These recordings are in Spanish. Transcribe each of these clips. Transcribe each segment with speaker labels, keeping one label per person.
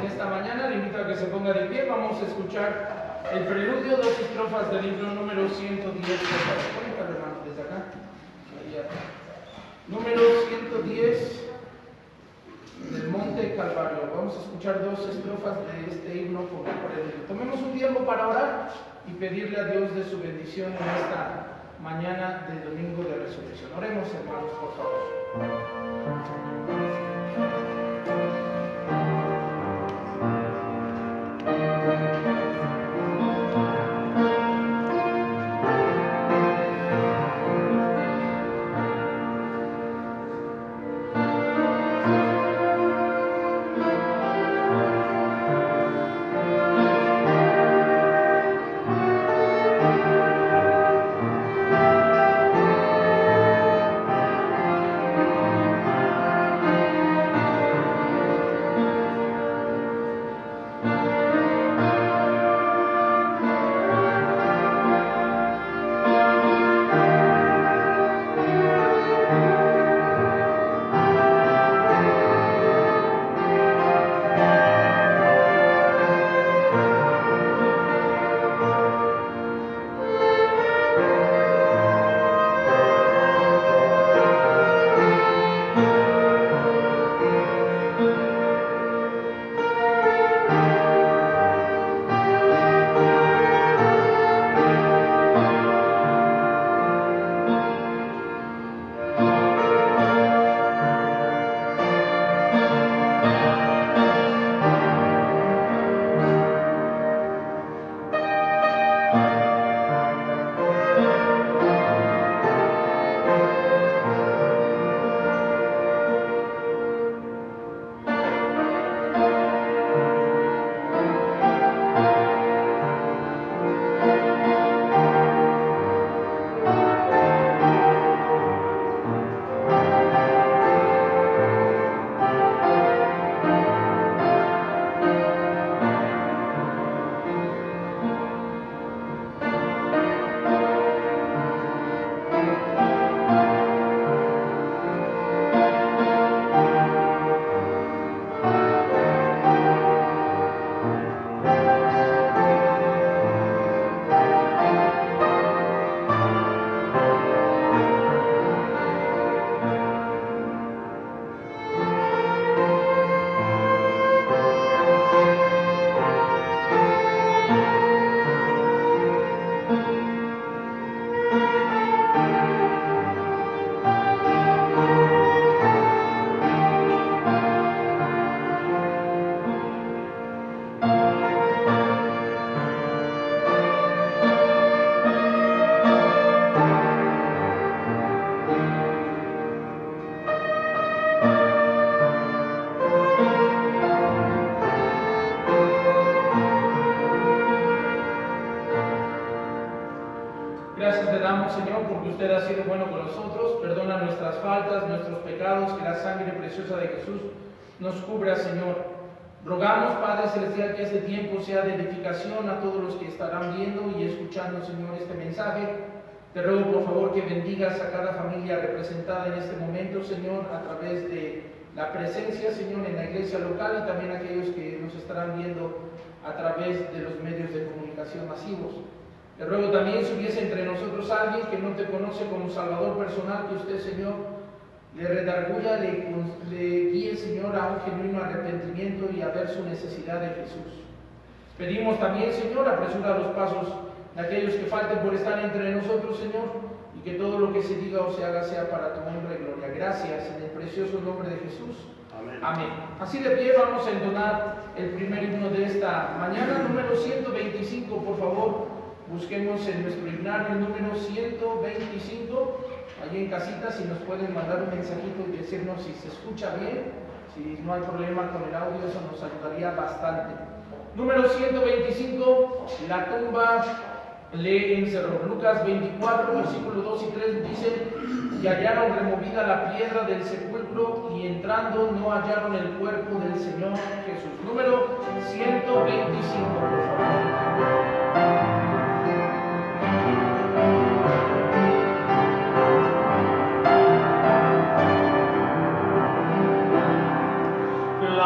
Speaker 1: esta mañana. Le invito a que se ponga de pie. Vamos a escuchar el preludio, 2 estrofas del libro número 110. Por favor, conéctalo, hermano, desde acá. Número 110 del Monte Calvario. Vamos a escuchar 2 estrofas de este himno como preludio. Tomemos un tiempo para orar y pedirle a Dios de su bendición en esta mañana del domingo de resurrección. Oremos, hermanos, por favor. Señor, porque usted ha sido bueno con nosotros. Perdona nuestras faltas, nuestros pecados, que la sangre preciosa de Jesús nos cubra, Señor. Rogamos, Padre Celestial, que este tiempo sea de edificación a todos los que estarán viendo y escuchando, Señor, este mensaje. Te ruego, por favor, que bendigas a cada familia representada en este momento, Señor, a través de la presencia, Señor, en la iglesia local, y también a aquellos que nos estarán viendo a través de los medios de comunicación masivos. Te ruego también, si hubiese entre nosotros alguien que no te conoce como Salvador personal, que usted, Señor, le redarguya, le guíe, Señor, a un genuino arrepentimiento y a ver su necesidad de Jesús. Pedimos también, Señor, apresura los pasos de aquellos que falten por estar entre nosotros, Señor, y que todo lo que se diga o se haga sea para tu honra y gloria. Gracias, en el precioso nombre de Jesús. Amén. Amén. Así de pie vamos a entonar el primer himno de esta mañana, número 125, por favor. Busquemos en nuestro himnario el número 125, allí en casita, si nos pueden mandar un mensajito y decirnos si se escucha bien, si no hay problema con el audio, eso nos ayudaría bastante. Número 125, la tumba le encerró. Lucas 24, versículos 2 y 3 dice: y hallaron removida la piedra del sepulcro, y entrando no hallaron el cuerpo del Señor Jesús. Número 125, por favor. La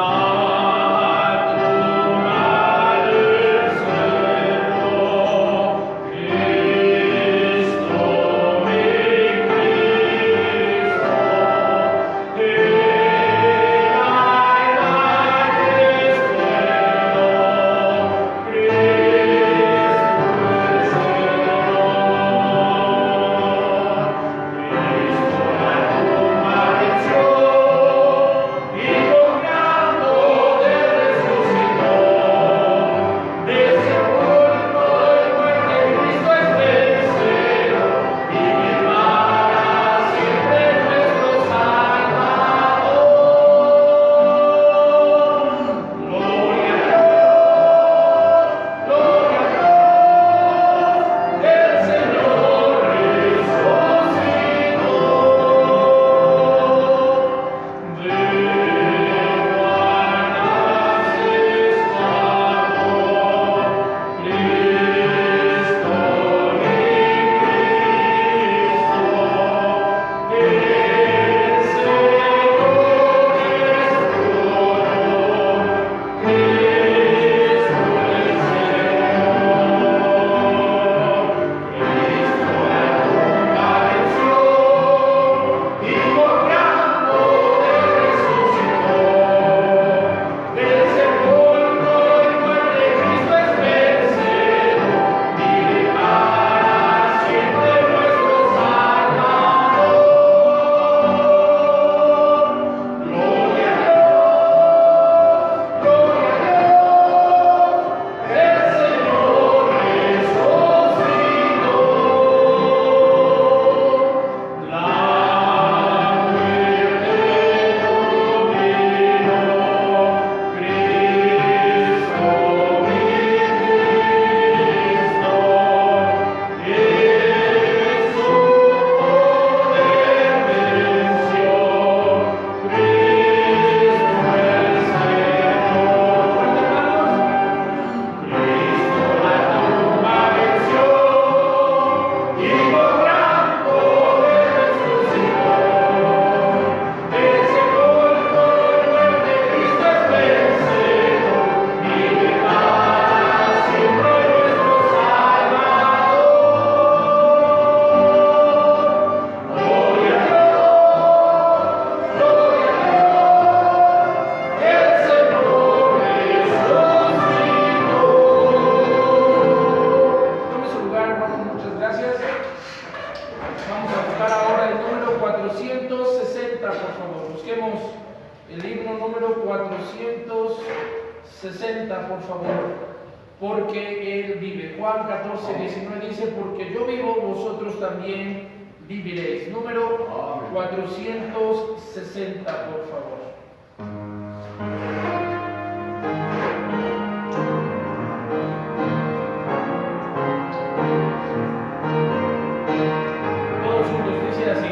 Speaker 1: el himno número 460, por favor. Porque Él vive. Juan 14, 19 dice, porque yo vivo, vosotros también viviréis. Número 460, por favor. Todos juntos, dice así.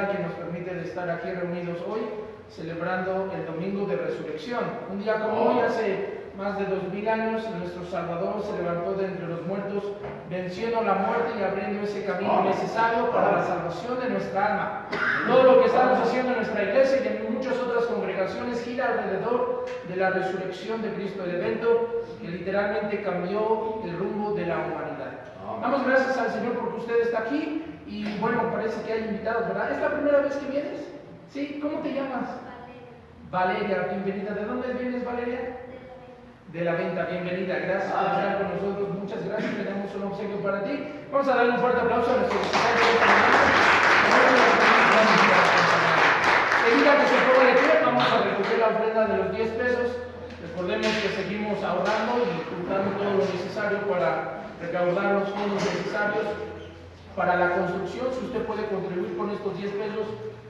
Speaker 1: oportunidad que nos permite de estar aquí reunidos hoy, celebrando el Domingo de Resurrección. Un día como hoy, hace más de 2000 años, nuestro Salvador se levantó de entre los muertos, venciendo la muerte y abriendo ese camino necesario para la salvación de nuestra alma. Todo lo que estamos haciendo en nuestra iglesia y en muchas otras congregaciones gira alrededor de la resurrección de Cristo, el evento que literalmente cambió el rumbo de la humanidad. Damos gracias al Señor porque usted está aquí y bueno, parece que hay invitados, ¿verdad? ¿Es la primera vez que vienes? ¿Sí? ¿Cómo te llamas? Valeria, bienvenida. ¿De dónde vienes, Valeria? De la Venta, bienvenida. Gracias por estar con nosotros. Muchas gracias. Tenemos un obsequio para ti. Vamos a darle un fuerte aplauso a nuestro visitante de esta mañana. Enseguida que se ponga de pie, vamos a recoger la ofrenda de los 10 pesos. Recordemos que seguimos ahorrando y juntando todo lo necesario para recaudar los fondos necesarios para la construcción. Si usted puede contribuir con estos 10 pesos,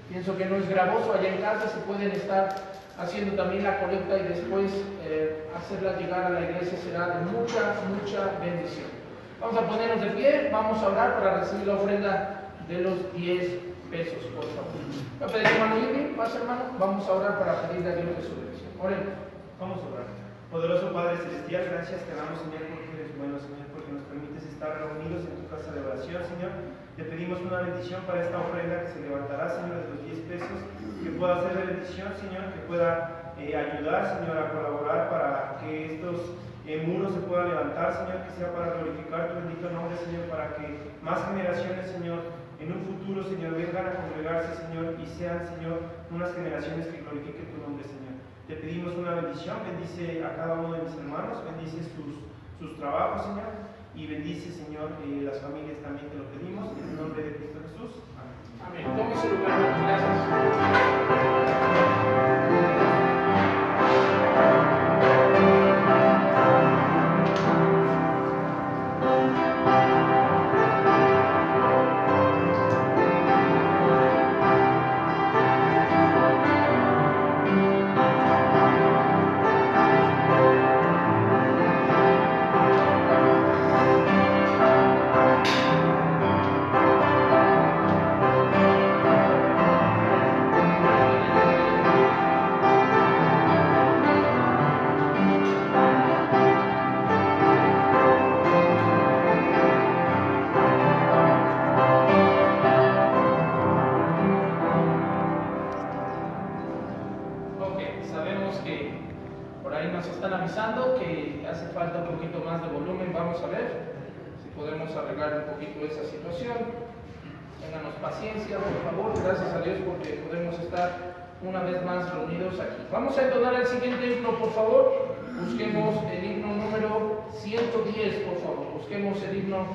Speaker 1: pienso que no es gravoso. Allá en casa se pueden estar haciendo también la colecta y después hacerla llegar a la iglesia será de mucha bendición. Vamos a ponernos de pie, vamos a orar para recibir la ofrenda de los 10 pesos, por favor. Voy a pedir hermano Irving, pasa hermano, vamos a orar para pedirle a Dios de su bendición. Oremos.
Speaker 2: Vamos a orar. Poderoso Padre Celestial, gracias te damos, Señor, porque eres bueno, Señor, porque nos permites estar reunidos en tu casa de oración, Señor. Te pedimos una bendición para esta ofrenda que se levantará, Señor, de los 10 pesos, que pueda ser de bendición, Señor, que pueda ayudar, Señor, a colaborar para que estos muros se puedan levantar, Señor, que sea para glorificar tu bendito nombre, Señor, para que más generaciones, Señor, en un futuro, Señor, vengan a congregarse, Señor, y sean, Señor, unas generaciones que glorifiquen tu nombre, Señor. Te pedimos una bendición, bendice a cada uno de mis hermanos, bendice sus trabajos, Señor, y bendice, Señor, las familias también te lo pedimos, en el nombre de Cristo Jesús. Amén.
Speaker 1: Amén. Tome su lugar, gracias. Una vez más reunidos aquí. Vamos a entonar el siguiente himno, por favor. Busquemos el himno número 110, por favor. Busquemos el himno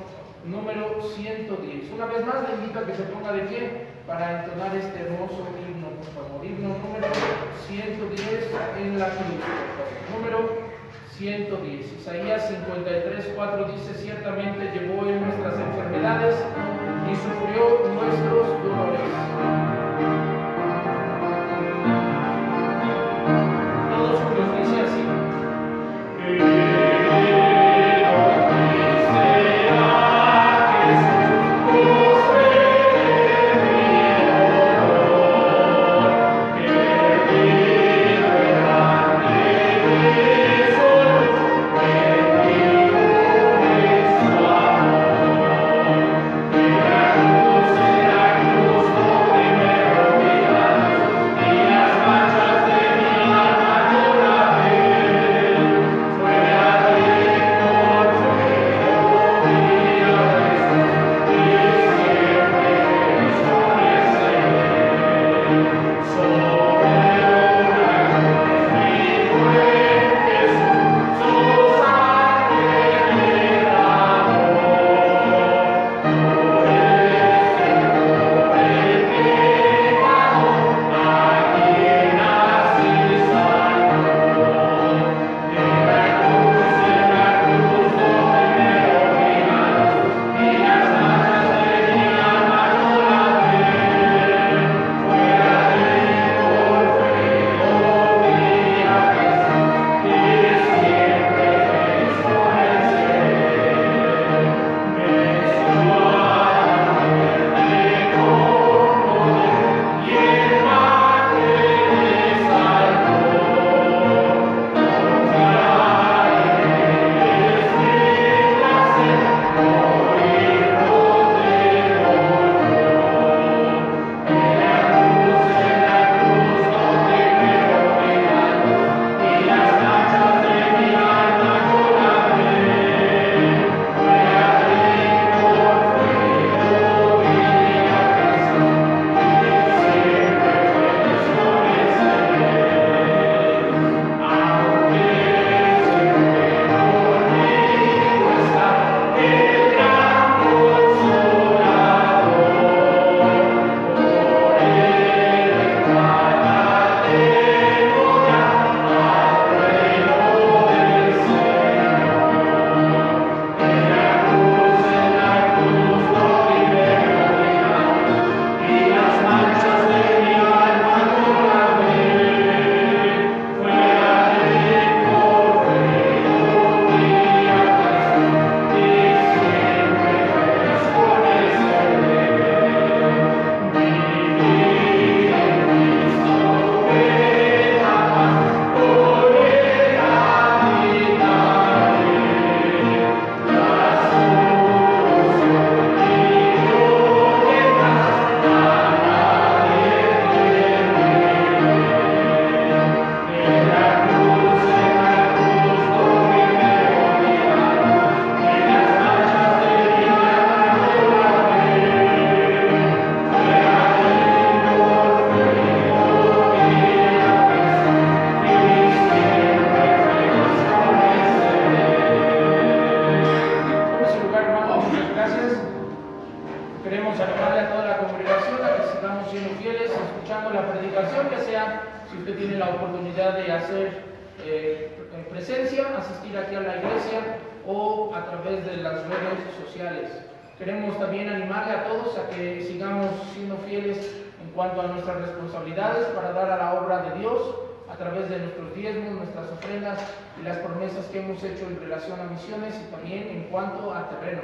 Speaker 1: número 110. Una vez más le invito a que se ponga de pie para entonar este hermoso himno, por favor. Himno número 110 en la cruz, por favor. Número 110. Isaías 53:4 dice: ciertamente llevó en nuestras enfermedades y sufrió nuestros dolores. Dice así. escuchando la predicación, ya sea si usted tiene la oportunidad de hacer presencia, asistir aquí a la iglesia o a través de las redes sociales. Queremos también animarle a todos a que sigamos siendo fieles en cuanto a nuestras responsabilidades para dar a la obra de Dios a través de nuestros diezmos, nuestras ofrendas y las promesas que hemos hecho en relación a misiones y también en cuanto a terreno.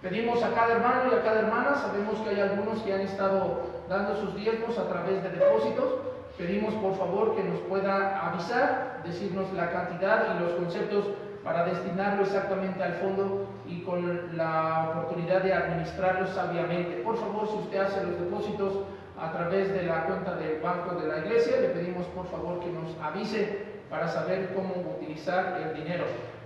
Speaker 1: Pedimos a cada hermano y a cada hermana, sabemos que hay algunos que han estado dando sus diezmos a través de depósitos. Pedimos por favor que nos pueda avisar, decirnos la cantidad y los conceptos para destinarlo exactamente al fondo y con la oportunidad de administrarlo sabiamente. Por favor, si usted hace los depósitos a través de la cuenta del banco de la iglesia, le pedimos por favor que nos avise para saber cómo utilizar el dinero.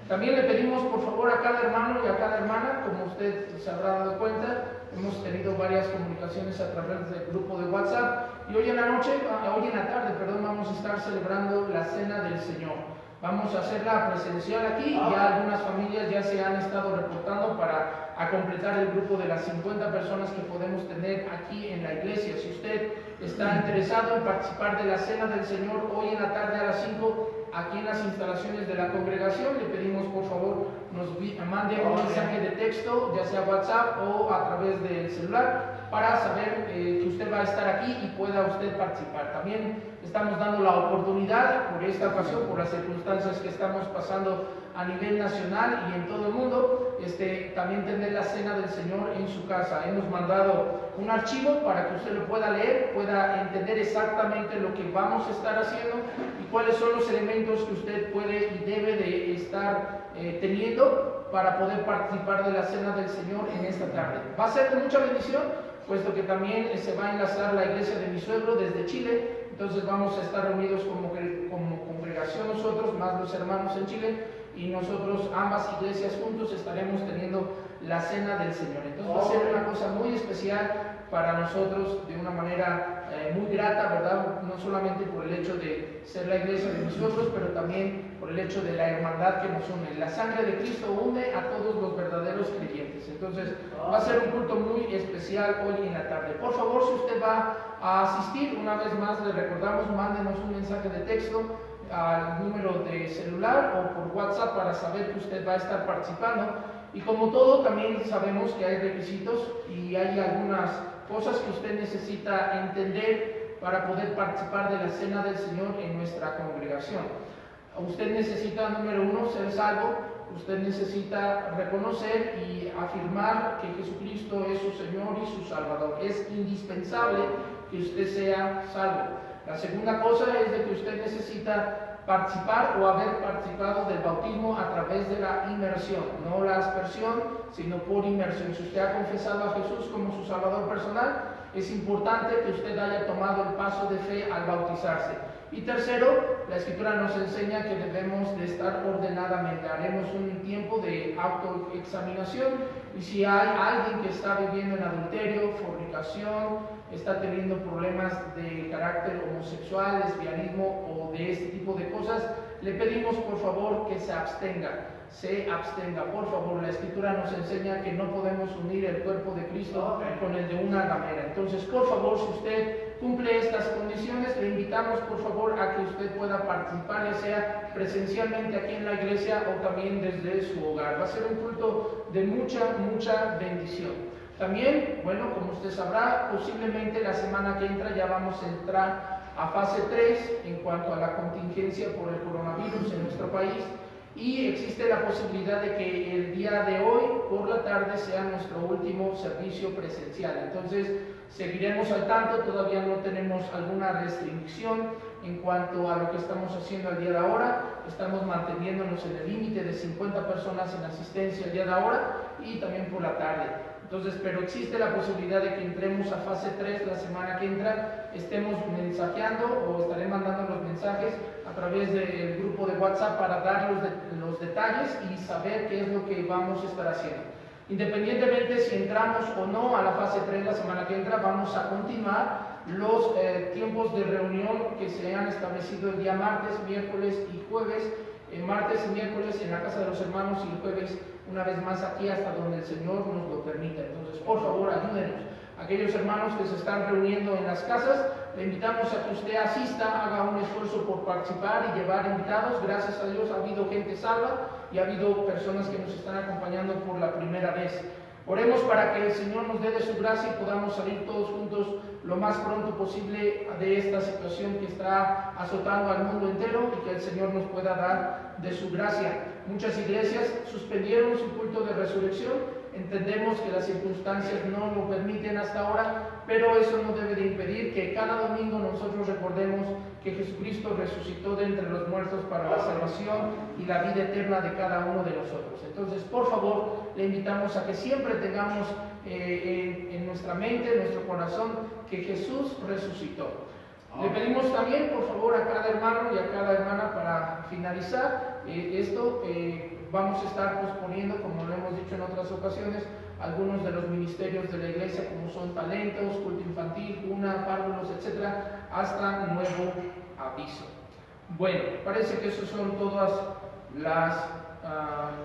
Speaker 1: También le pedimos por favor a cada hermano y a cada hermana, como usted se habrá dado cuenta, hemos tenido varias comunicaciones a través del grupo de WhatsApp y hoy en la tarde, vamos a estar celebrando la Cena del Señor. Vamos a hacerla presencial aquí y ya algunas familias ya se han estado reportando para completar el grupo de las 50 personas que podemos tener aquí en la iglesia. Si usted está interesado en participar de la Cena del Señor hoy en la tarde a las 5, aquí en las instalaciones de la congregación, le pedimos por favor nos mande un mensaje de texto, ya sea WhatsApp o a través del celular, para saber que usted va a estar aquí y pueda usted participar. También estamos dando la oportunidad por esta ocasión, por las circunstancias que estamos pasando a nivel nacional y en todo el mundo, también tener la Cena del Señor en su casa. Hemos mandado un archivo para que usted lo pueda leer, pueda entender exactamente lo que vamos a estar haciendo y cuáles son los elementos que usted puede y debe de estar teniendo para poder participar de la Cena del Señor en esta tarde. Va a ser de mucha bendición, puesto que también se va a enlazar la iglesia de mi suegro desde Chile. Entonces vamos a estar reunidos como congregación nosotros, más los hermanos en Chile, y nosotros ambas iglesias juntos estaremos teniendo la Cena del Señor. Entonces va a ser una cosa muy especial para nosotros, de una manera muy grata, ¿verdad? No solamente por el hecho de ser la iglesia de nosotros, pero también por el hecho de la hermandad que nos une. La sangre de Cristo une a todos los verdaderos creyentes. Entonces va a ser un culto muy especial hoy en la tarde. Por favor, si usted va a asistir, una vez más le recordamos, mándenos un mensaje de texto al número de celular o por WhatsApp para saber que usted va a estar participando. Y como todo, también sabemos que hay requisitos y hay algunas cosas que usted necesita entender para poder participar de la Cena del Señor en nuestra congregación. Usted necesita, número uno, ser salvo. Usted necesita reconocer y afirmar que Jesucristo es su Señor y su Salvador. Es indispensable que usted sea salvo. La segunda cosa es de que usted necesita participar o haber participado del bautismo a través de la inmersión, no la aspersión, sino por inmersión. Si usted ha confesado a Jesús como su Salvador personal, es importante que usted haya tomado el paso de fe al bautizarse. Y tercero, la Escritura nos enseña que debemos de estar ordenadamente. Haremos un tiempo de autoexaminación y si hay alguien que está viviendo en adulterio, fornicación, está teniendo problemas de carácter homosexual, lesbianismo o de este tipo de cosas, le pedimos por favor que se abstenga, por favor. La Escritura nos enseña que no podemos unir el cuerpo de Cristo con el de una ramera. Entonces, por favor, si usted cumple estas condiciones, le invitamos por favor a que usted pueda participar, ya sea presencialmente aquí en la iglesia o también desde su hogar. Va a ser un culto de mucha bendición. También, bueno, como usted sabrá, posiblemente la semana que entra ya vamos a entrar a fase 3 en cuanto a la contingencia por el coronavirus en nuestro país y existe la posibilidad de que el día de hoy por la tarde sea nuestro último servicio presencial. Entonces seguiremos al tanto, todavía no tenemos alguna restricción en cuanto a lo que estamos haciendo al día de ahora. Estamos manteniéndonos en el límite de 50 personas en asistencia al día de ahora y también por la tarde. Entonces, pero existe la posibilidad de que entremos a fase 3 la semana que entra, estemos mensajeando o estaré mandando los mensajes a través del grupo de WhatsApp para dar los detalles y saber qué es lo que vamos a estar haciendo. Independientemente si entramos o no a la fase 3 la semana que entra, vamos a continuar los tiempos de reunión que se han establecido el día martes, miércoles y jueves. Martes y miércoles en la casa de los hermanos y el jueves una vez más aquí hasta donde el Señor nos lo permita. Entonces, por favor, ayúdenos. Aquellos hermanos que se están reuniendo en las casas, Le invitamos a que usted asista, haga un esfuerzo por participar y llevar invitados. Gracias a Dios ha habido gente salva y ha habido personas que nos están acompañando por la primera vez. Oremos para que el Señor nos dé de su gracia y podamos salir todos juntos lo más pronto posible de esta situación que está azotando al mundo entero y que el Señor nos pueda dar de su gracia. Muchas iglesias suspendieron su culto de resurrección. Entendemos que las circunstancias no lo permiten hasta ahora, pero eso no debe de impedir que cada domingo nosotros recordemos que Jesucristo resucitó de entre los muertos para la salvación y la vida eterna de cada uno de nosotros. Entonces, por favor, le invitamos a que siempre tengamos en nuestra mente, en nuestro corazón, que Jesús resucitó. Le pedimos también, por favor, a cada hermano y a cada hermana para finalizar esto. Vamos a estar posponiendo, como lo hemos dicho en otras ocasiones, algunos de los ministerios de la iglesia, como son talentos, culto infantil, cuna, párvulos, etcétera, hasta nuevo aviso. Bueno, parece que esas son todas las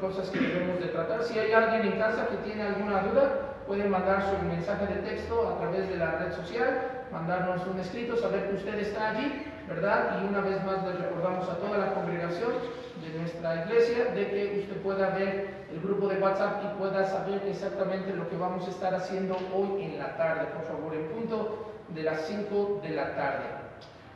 Speaker 1: cosas que debemos de tratar. Si hay alguien en casa que tiene alguna duda, pueden mandar su mensaje de texto a través de la red social, mandarnos un escrito, saber que usted está allí, ¿verdad? Y una vez más les recordamos a toda la congregación de nuestra iglesia de que usted pueda ver el grupo de WhatsApp y pueda saber exactamente lo que vamos a estar haciendo hoy en la tarde, por favor, en punto de las 5 de la tarde.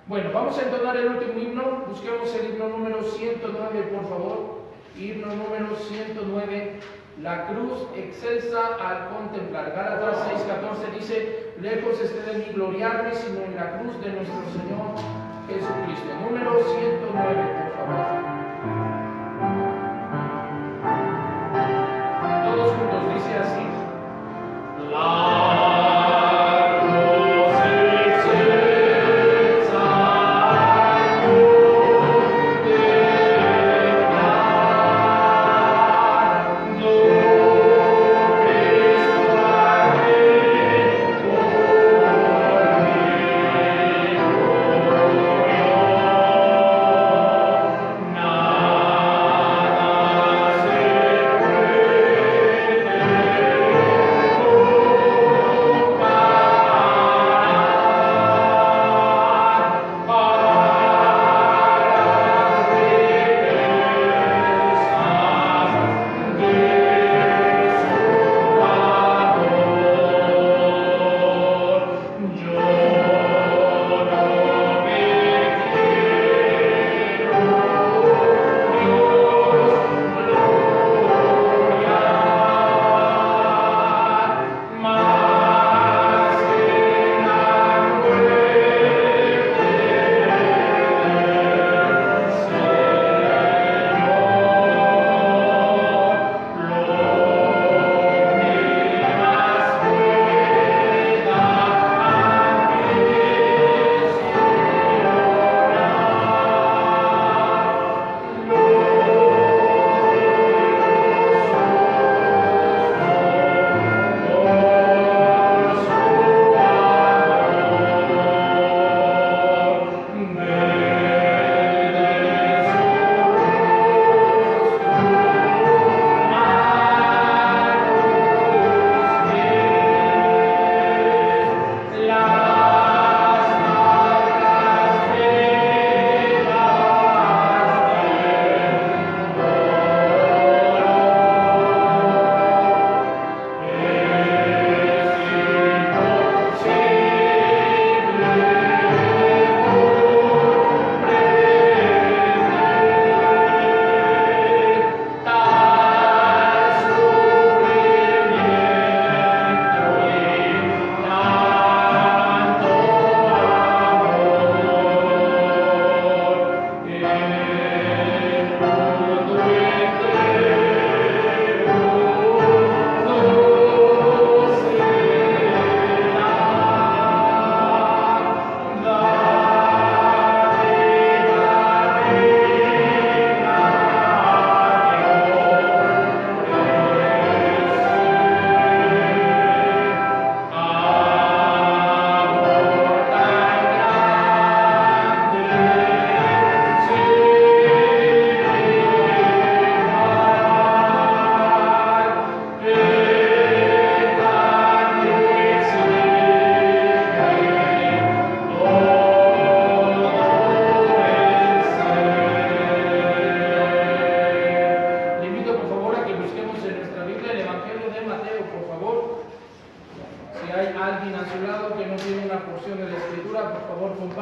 Speaker 1: Bueno, vamos a entonar el último himno. Busquemos el himno número 109, por favor. Himno número 109, la cruz excelsa al contemplar. Gálatas 6:14 dice: lejos esté de mí gloriarme, sino en la cruz de nuestro Señor Jesucristo. Número 109, por favor. Todos juntos, dice así: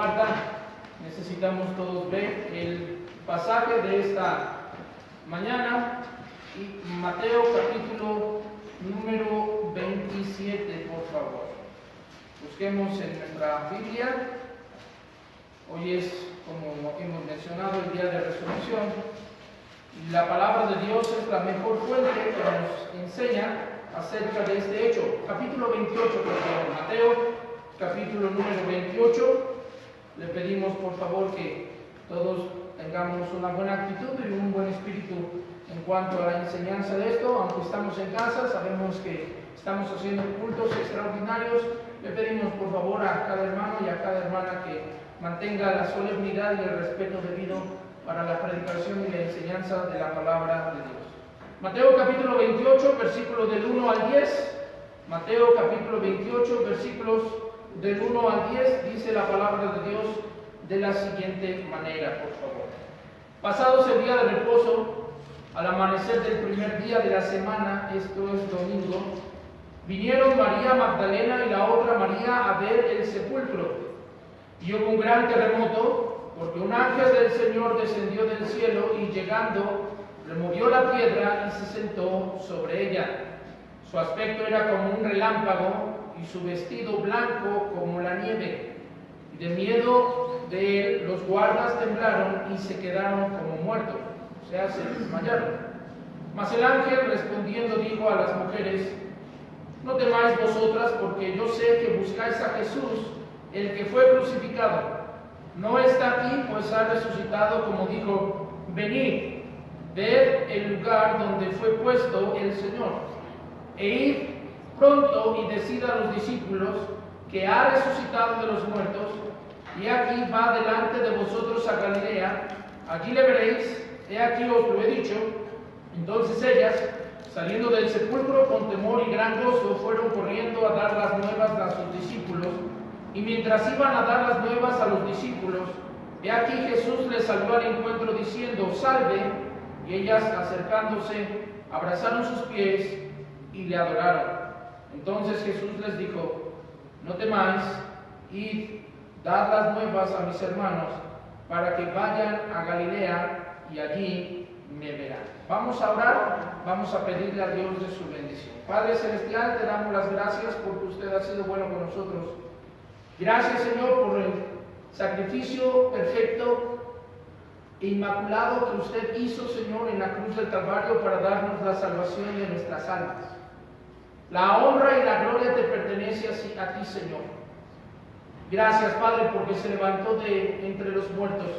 Speaker 1: comparta. Necesitamos todos ver el pasaje de esta mañana, y Mateo capítulo número 27, por favor. Busquemos en nuestra Biblia. Hoy es, como hemos mencionado, el día de resurrección. Y la palabra de Dios es la mejor fuente que nos enseña acerca de este hecho. Capítulo 28, por favor. Mateo, capítulo número 28. Le pedimos, por favor, que todos tengamos una buena actitud y un buen espíritu en cuanto a la enseñanza de esto. Aunque estamos en casa, sabemos que estamos haciendo cultos extraordinarios. Le pedimos, por favor, a cada hermano y a cada hermana que mantenga la solemnidad y el respeto debido para la predicación y la enseñanza de la palabra de Dios. Mateo capítulo 28, versículos del 1 al 10. Mateo capítulo 28, versículos del 1 al 10, dice la palabra de Dios de la siguiente manera, por favor. Pasados el día de reposo, al amanecer del primer día de la semana, esto es domingo, vinieron María Magdalena y la otra María a ver el sepulcro. Y hubo un gran terremoto, porque un ángel del Señor descendió del cielo y llegando, removió la piedra y se sentó sobre ella. Su aspecto era como un relámpago y su vestido blanco como la nieve. Y de miedo de él, los guardas temblaron y se quedaron como muertos, o sea, se desmayaron. Mas el ángel respondiendo dijo a las mujeres: no temáis vosotras, porque yo sé que buscáis a Jesús, el que fue crucificado. No está aquí, pues ha resucitado, como dijo. Venid, ved el lugar donde fue puesto el Señor, e id pronto y decid a los discípulos que ha resucitado de los muertos, y aquí va delante de vosotros a Galilea, allí le veréis. He aquí os lo he dicho. Entonces ellas, saliendo del sepulcro con temor y gran gozo, fueron corriendo a dar las nuevas a sus discípulos. Y mientras iban a dar las nuevas a los discípulos, he aquí Jesús les salió al encuentro diciendo: salve. Y ellas, acercándose, abrazaron sus pies y le adoraron. Entonces Jesús les dijo: no temáis, id, dad las nuevas a mis hermanos, para que vayan a Galilea y allí me verán. Vamos a orar, vamos a pedirle a Dios de su bendición. Padre Celestial, te damos las gracias porque usted ha sido bueno con nosotros. Gracias, Señor, por el sacrificio perfecto e inmaculado que usted hizo, Señor, en la cruz del Calvario para darnos la salvación de nuestras almas. La honra y la gloria te pertenece a ti, Señor. Gracias, Padre, porque se levantó de entre los muertos.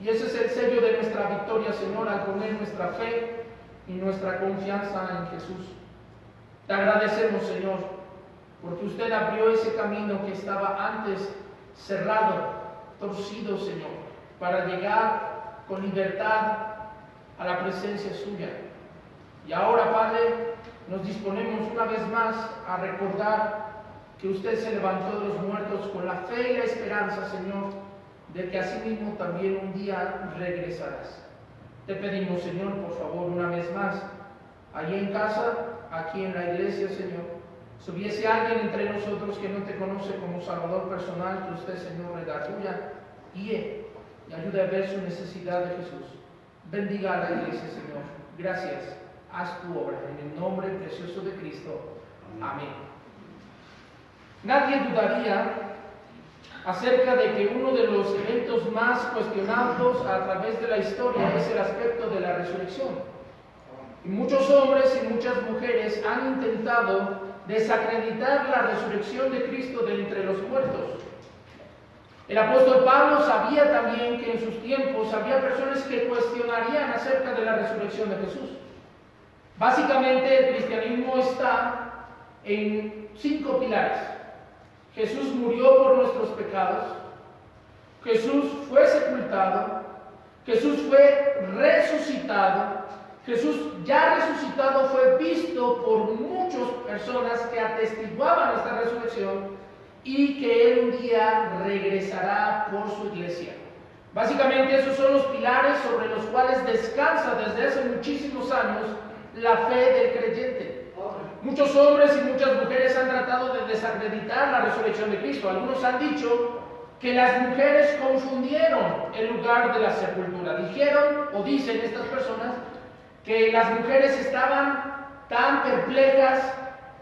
Speaker 1: Y ese es el sello de nuestra victoria, Señor, al poner nuestra fe y nuestra confianza en Jesús. Te agradecemos, Señor, porque usted abrió ese camino que estaba antes cerrado, torcido, Señor, para llegar con libertad a la presencia suya. Y ahora, Padre, nos disponemos una vez más a recordar que usted se levantó de los muertos con la fe y la esperanza, Señor, de que asimismo también un día regresarás. Te pedimos, Señor, por favor, una vez más, allí en casa, aquí en la iglesia, Señor, si hubiese alguien entre nosotros que no te conoce como Salvador personal, que usted, Señor, le da tuya, guíe y ayude a ver su necesidad de Jesús. Bendiga a la iglesia, Señor. Gracias. Haz tu obra en el nombre precioso de Cristo. Amén. Nadie dudaría acerca de que uno de los eventos más cuestionados a través de la historia es el aspecto de la resurrección. Y muchos hombres y muchas mujeres han intentado desacreditar la resurrección de Cristo de entre los muertos. El apóstol Pablo sabía también que en sus tiempos había personas que cuestionarían acerca de la resurrección de Jesús. Básicamente, el cristianismo está en 5 pilares. Jesús murió por nuestros pecados, Jesús fue sepultado, Jesús fue resucitado, Jesús ya resucitado fue visto por muchas personas que atestiguaban esta resurrección, y que Él un día regresará por su iglesia. Básicamente esos son los pilares sobre los cuales descansa desde hace muchísimos años la fe del creyente. Muchos hombres y muchas mujeres han tratado de desacreditar la resurrección de Cristo. Algunos han dicho que las mujeres confundieron el lugar de la sepultura. Dijeron, o dicen estas personas, que las mujeres estaban tan perplejas,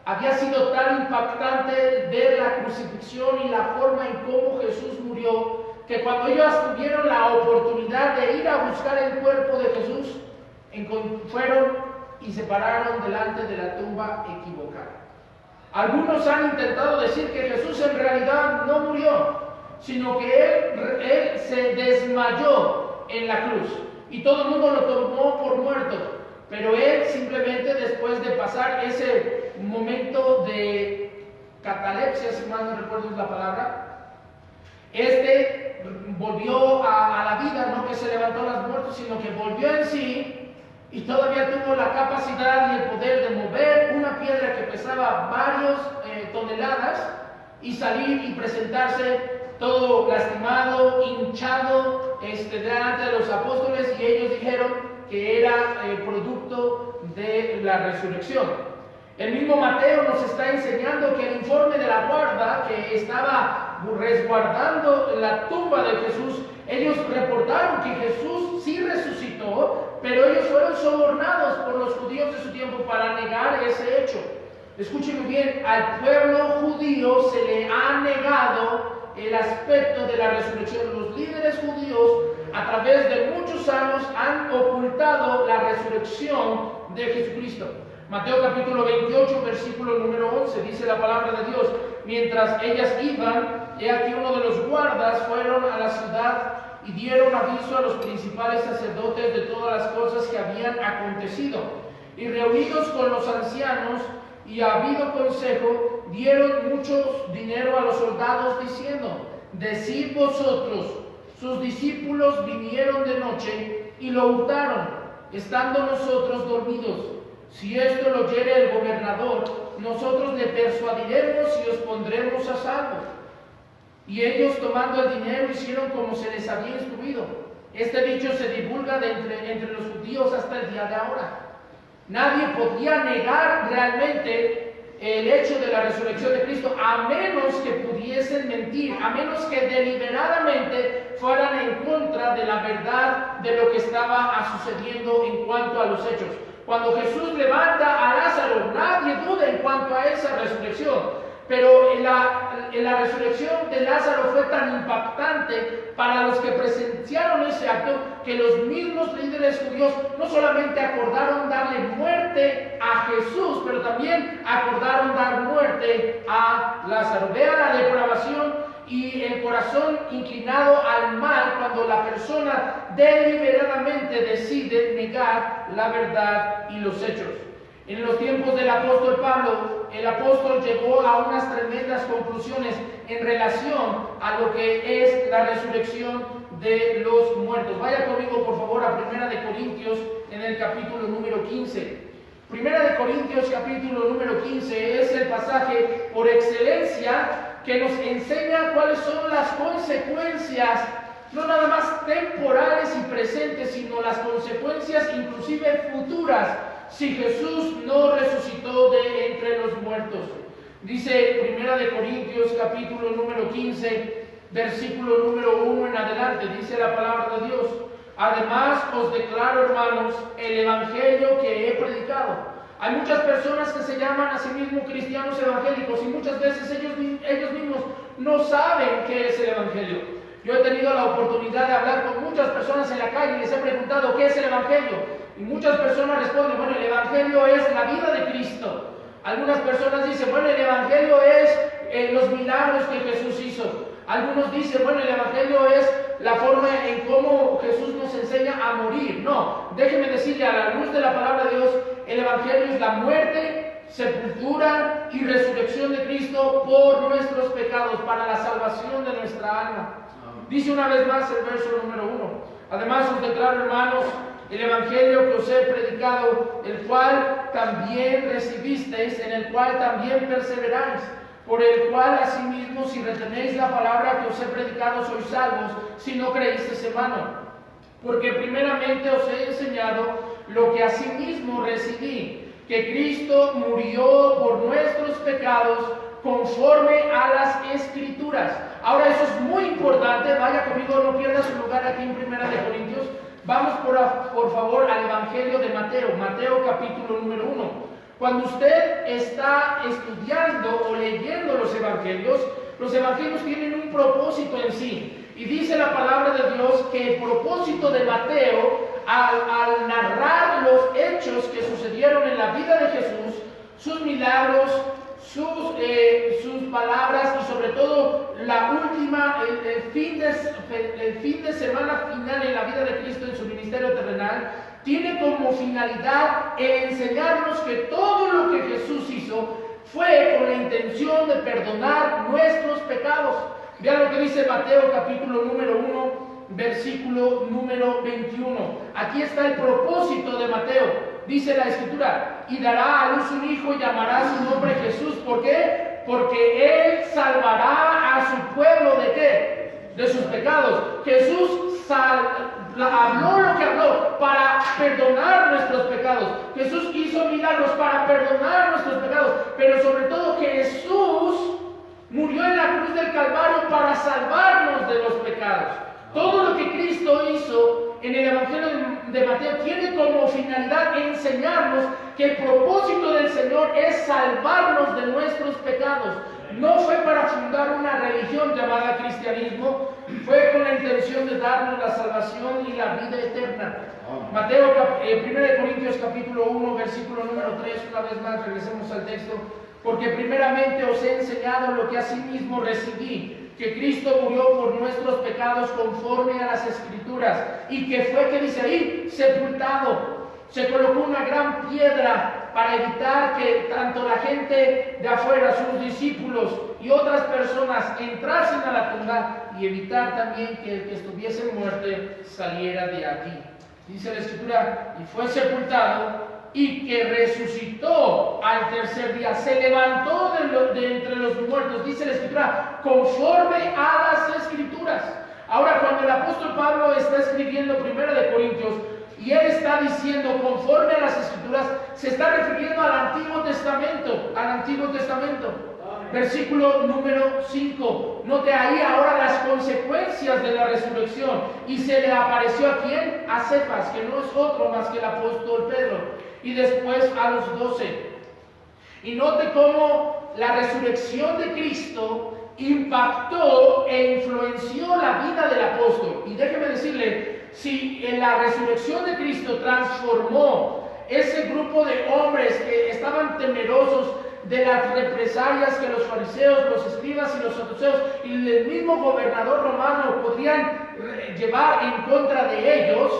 Speaker 1: había sido tan impactante ver la crucifixión y la forma en cómo Jesús murió, que cuando ellos tuvieron la oportunidad de ir a buscar el cuerpo de Jesús, fueron y se pararon delante de la tumba equivocada. Algunos han intentado decir que Jesús en realidad no murió, sino que él se desmayó en la cruz y todo el mundo lo tomó por muerto, pero él simplemente, después de pasar ese momento de catalepsia, si mal no recuerdo la palabra, volvió a la vida, no que se levantó de los muertos, sino que volvió en sí y todavía tuvo la capacidad y el poder de mover una piedra que pesaba varias toneladas y salir y presentarse todo lastimado, hinchado, delante de los apóstoles, y ellos dijeron que era producto de la resurrección. El mismo Mateo nos está enseñando que el informe de la guarda que estaba resguardando la tumba de Jesús, ellos reportaron que Jesús sí resucitó, pero ellos fueron sobornados por los judíos de su tiempo para negar ese hecho. Escúchenme bien, al pueblo judío se le ha negado el aspecto de la resurrección. Los líderes judíos a través de muchos años han ocultado la resurrección de Jesucristo. Mateo capítulo 28, versículo número 11, dice la palabra de Dios: mientras ellas iban, he aquí uno de los guardas fueron a la ciudad y dieron aviso a los principales sacerdotes de todas las cosas que habían acontecido. Y reunidos con los ancianos y habido consejo, dieron mucho dinero a los soldados, diciendo: decid vosotros, sus discípulos vinieron de noche y lo hurtaron, estando nosotros dormidos. Si esto lo oyere el gobernador, nosotros le persuadiremos y os pondremos a salvo. Y ellos, tomando el dinero, hicieron como se les había instruido. Este dicho se divulga entre los judíos hasta el día de ahora. Nadie podía negar realmente el hecho de la resurrección de Cristo, a menos que pudiesen mentir, a menos que deliberadamente fueran en contra de la verdad de lo que estaba sucediendo en cuanto a los hechos. Cuando Jesús levanta a Lázaro, nadie duda en cuanto a esa resurrección. Pero la resurrección de Lázaro fue tan impactante para los que presenciaron ese acto, que los mismos líderes judíos no solamente acordaron darle muerte a Jesús, pero también acordaron dar muerte a Lázaro. Vea la depravación y el corazón inclinado al mal cuando la persona deliberadamente decide negar la verdad y los hechos. En los tiempos del apóstol Pablo, el apóstol llegó a unas tremendas conclusiones en relación a lo que es la resurrección de los muertos. Vaya conmigo, por favor, a 1 Corintios en el capítulo número 15. 1 Corintios capítulo número 15 es el pasaje por excelencia que nos enseña cuáles son las consecuencias, no nada más temporales y presentes, sino las consecuencias inclusive futuras, si Jesús no resucitó de entre los muertos. Dice 1 Corintios capítulo número 15, versículo número 1 en adelante, dice la palabra de Dios: además os declaro, hermanos, el evangelio que he predicado. Hay muchas personas que se llaman a sí mismos cristianos evangélicos y muchas veces ellos mismos no saben qué es el evangelio. Yo he tenido la oportunidad de hablar con muchas personas en la calle y les he preguntado ¿qué es el evangelio? Y muchas personas responden: bueno, el evangelio es la vida de Cristo. Algunas personas dicen: bueno, el evangelio es los milagros que Jesús hizo. Algunos dicen: bueno, el evangelio es la forma en cómo Jesús nos enseña a morir. No, déjeme decirle, a la luz de la palabra de Dios, el evangelio es la muerte, sepultura y resurrección de Cristo por nuestros pecados, para la salvación de nuestra alma. Dice una vez más el verso número 1: además os declaro, hermanos, el evangelio que os he predicado, el cual también recibisteis, en el cual también perseveráis, por el cual asimismo, si retenéis la palabra que os he predicado, sois salvos, si no creísteis en vano. Porque primeramente os he enseñado lo que asimismo recibí, que Cristo murió por nuestros pecados conforme a las Escrituras, Ahora eso es muy importante, vaya conmigo, no pierda su lugar aquí en Primera de Corintios. Vamos por favor al Evangelio de Mateo, Mateo capítulo número 1. Cuando usted está estudiando o leyendo los evangelios tienen un propósito en sí. Y dice la palabra de Dios que el propósito de Mateo, al narrar los hechos que sucedieron en la vida de Jesús, sus milagros, sus palabras y sobre todo la última, el fin de semana final en la vida de Cristo en su ministerio terrenal, tiene como finalidad el enseñarnos que todo lo que Jesús hizo fue con la intención de perdonar nuestros pecados. Vean lo que dice Mateo capítulo número 1, versículo número 21. Aquí está el propósito de Mateo. Dice la Escritura: y dará a luz un hijo y llamará su nombre Jesús. ¿Por qué? Porque él salvará a su pueblo ¿de qué? De sus pecados. Jesús habló lo que habló para perdonar nuestros pecados. Jesús hizo milagros para perdonar nuestros pecados. Pero sobre todo Jesús murió en la cruz del Calvario para salvarnos de los pecados. Todo lo que Cristo hizo en el Evangelio de Mateo tiene como finalidad enseñarnos que el propósito del Señor es salvarnos de nuestros pecados. No fue para fundar una religión llamada cristianismo, fue con la intención de darnos la salvación y la vida eterna. Mateo, 1 Corintios capítulo 1, versículo número 3, una vez más regresemos al texto. Porque primeramente os he enseñado lo que asimismo recibí, que Cristo murió por nuestros pecados conforme a las Escrituras, y que fue, que dice ahí, sepultado. Se colocó una gran piedra para evitar que tanto la gente de afuera, sus discípulos y otras personas entrasen a la tumba, y evitar también que el que estuviese en muerte saliera de allí. Dice la Escritura: y fue sepultado, y que resucitó al tercer día, se levantó de entre los muertos, dice la Escritura, conforme a las Escrituras. Ahora, cuando el apóstol Pablo está escribiendo 1 Corintios, y él está diciendo conforme a las Escrituras, se está refiriendo al Antiguo Testamento, Versículo número 5. Note ahí ahora las consecuencias de la resurrección. Y se le apareció ¿a quién? A Cefas, que no es otro más que el apóstol Pedro. Y después a los 12. Y note cómo la resurrección de Cristo impactó e influenció la vida del apóstol. Y déjeme decirle, si en la resurrección de Cristo transformó ese grupo de hombres que estaban temerosos de las represalias que los fariseos, los escribas y los saduceos y el mismo gobernador romano podrían llevar en contra de ellos,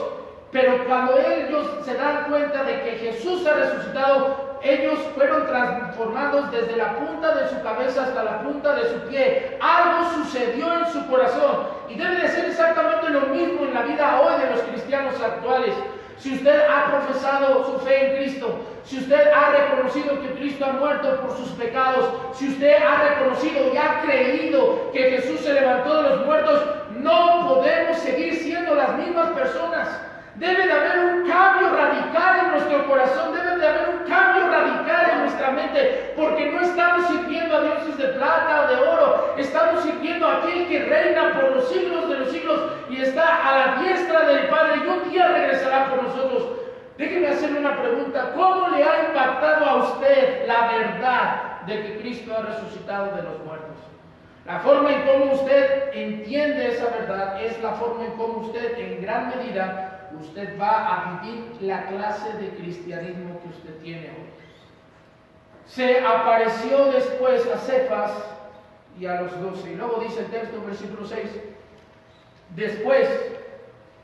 Speaker 1: pero cuando ellos se dan cuenta de que Jesús ha resucitado, ellos fueron transformados desde la punta de su cabeza hasta la punta de su pie. Algo sucedió en su corazón, y debe de ser exactamente lo mismo en la vida hoy de los cristianos actuales. Si usted ha profesado su fe en Cristo, si usted ha reconocido que Cristo ha muerto por sus pecados, si usted ha reconocido y ha creído que Jesús se levantó de los muertos, no podemos seguir siendo las mismas personas. Debe de haber un cambio radical en nuestro corazón, debe de haber un cambio radical en nuestra mente, porque no estamos sirviendo a dioses de plata o de oro, estamos sirviendo a aquel que reina por los siglos de los siglos y está a la diestra del Padre, y un día regresará por nosotros. Déjeme hacerle una pregunta: ¿cómo le ha impactado a usted la verdad de que Cristo ha resucitado de los muertos? La forma en cómo usted entiende esa verdad es la forma en cómo usted, en gran medida, usted va a vivir la clase de cristianismo que usted tiene hoy. Se apareció después a Cefas y a los 12. Y luego dice el texto, versículo 6. Después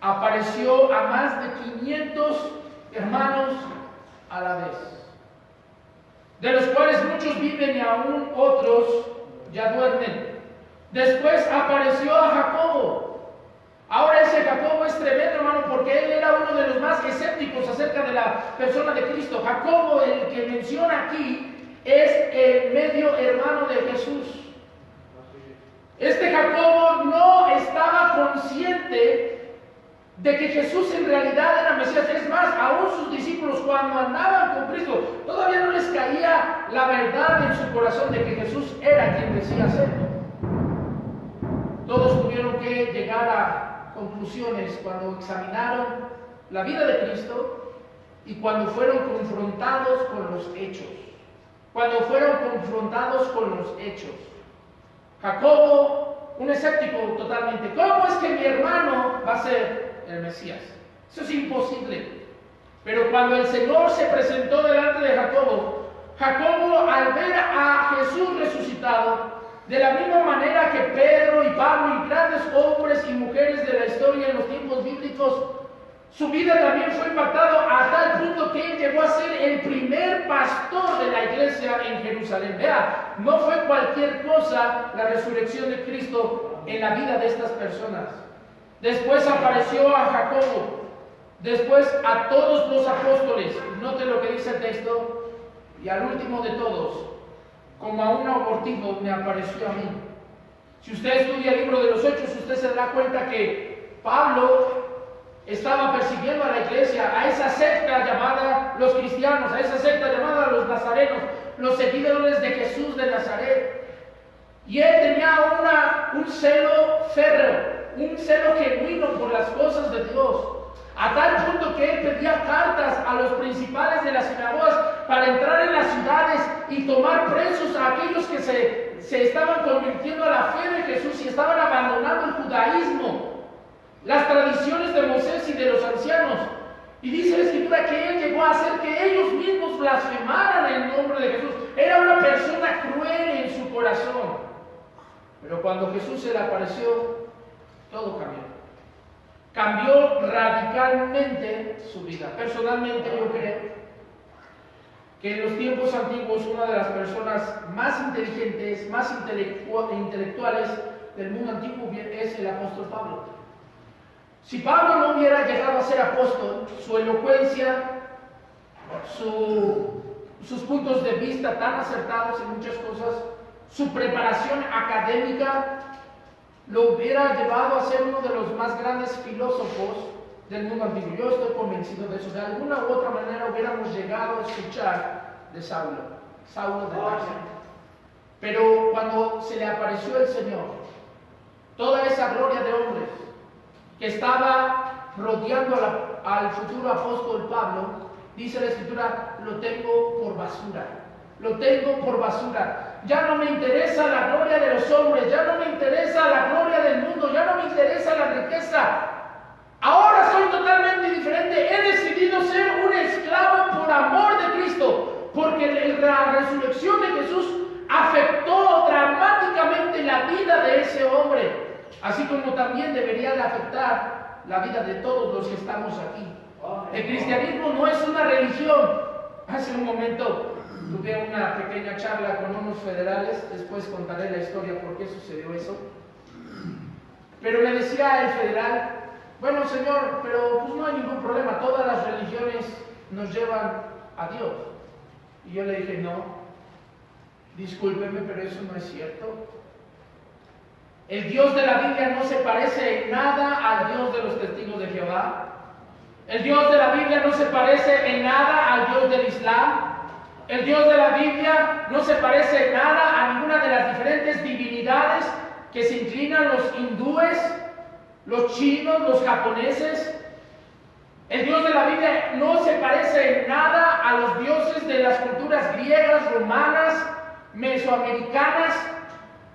Speaker 1: apareció a más de 500 hermanos a la vez, de los cuales muchos viven y aún otros ya duermen. Después apareció a Jacobo. Ahora ese Jacobo es tremendo, hermano, porque él era uno de los más escépticos acerca de la persona de Cristo. Jacobo, el que menciona aquí, es el medio hermano de Jesús. Este Jacobo no estaba consciente de que Jesús en realidad era Mesías. Es más, aún sus discípulos, cuando andaban con Cristo, todavía no les caía la verdad en su corazón de que Jesús era quien decía ser. Todos tuvieron que llegar a conclusiones cuando examinaron la vida de Cristo y cuando fueron confrontados con los hechos. Cuando fueron confrontados con los hechos. Jacobo, un escéptico totalmente. ¿Cómo es que mi hermano va a ser el Mesías? Eso es imposible. Pero cuando el Señor se presentó delante de Jacobo, Jacobo, al ver a Jesús resucitado, de la misma manera que Pedro y Pablo y grandes hombres y mujeres de la historia en los tiempos bíblicos, su vida también fue impactada a tal punto que él llegó a ser el primer pastor de la iglesia en Jerusalén. Vea, no fue cualquier cosa la resurrección de Cristo en la vida de estas personas. Después apareció a Jacobo, después a todos los apóstoles. Note lo que dice el texto. Y al último de todos, como a un abortivo, me apareció a mí. Si usted estudia el libro de los Hechos, usted se dará cuenta que Pablo estaba persiguiendo a la iglesia, a esa secta llamada los cristianos, a esa secta llamada los nazarenos, los seguidores de Jesús de Nazaret. Y él tenía un celo férreo, un celo genuino por las cosas de Dios, a tal punto que él pedía cartas a los principales de las sinagogas para entrar en las ciudades y tomar presos a aquellos que se estaban convirtiendo a la fe de Jesús y estaban abandonando el judaísmo, las tradiciones de Moisés y de los ancianos. Y dice la Escritura que él llegó a hacer que ellos mismos blasfemaran el nombre de Jesús. Era una persona cruel en su corazón. Pero cuando Jesús se le apareció, todo cambió. Cambió radicalmente su vida. Personalmente yo creo que en los tiempos antiguos una de las personas más inteligentes, más intelectuales del mundo antiguo es el apóstol Pablo. Si Pablo no hubiera llegado a ser apóstol, su elocuencia, sus puntos de vista tan acertados en muchas cosas, su preparación académica, lo hubiera llevado a ser uno de los más grandes filósofos del mundo antiguo. Yo estoy convencido de eso. De alguna u otra manera hubiéramos llegado a escuchar de Saulo de Tarso. Pero cuando se le apareció el Señor, toda esa gloria de hombres que estaba rodeando al futuro apóstol Pablo, dice la Escritura, lo tengo por basura. Lo tengo por basura. Ya no me interesa la gloria de los hombres, ya no me interesa la gloria del mundo, ya no me interesa la riqueza. Ahora soy totalmente diferente. He decidido ser un esclavo por amor de Cristo, porque la resurrección de Jesús afectó dramáticamente la vida de ese hombre, así como también debería de afectar la vida de todos los que estamos aquí. El cristianismo no es una religión. Hace un momento tuve una pequeña charla con unos federales, después contaré la historia por qué sucedió eso. Pero me decía el federal, bueno señor, pero pues no hay ningún problema, todas las religiones nos llevan a Dios. Y yo le dije, no, discúlpeme, pero eso no es cierto. El Dios de la Biblia no se parece en nada al Dios de los testigos de Jehová. El Dios de la Biblia no se parece en nada al Dios del Islam. El Dios de la Biblia no se parece en nada a ninguna de las diferentes divinidades que se inclinan los hindúes, los chinos, los japoneses. El Dios de la Biblia no se parece en nada a los dioses de las culturas griegas, romanas, mesoamericanas.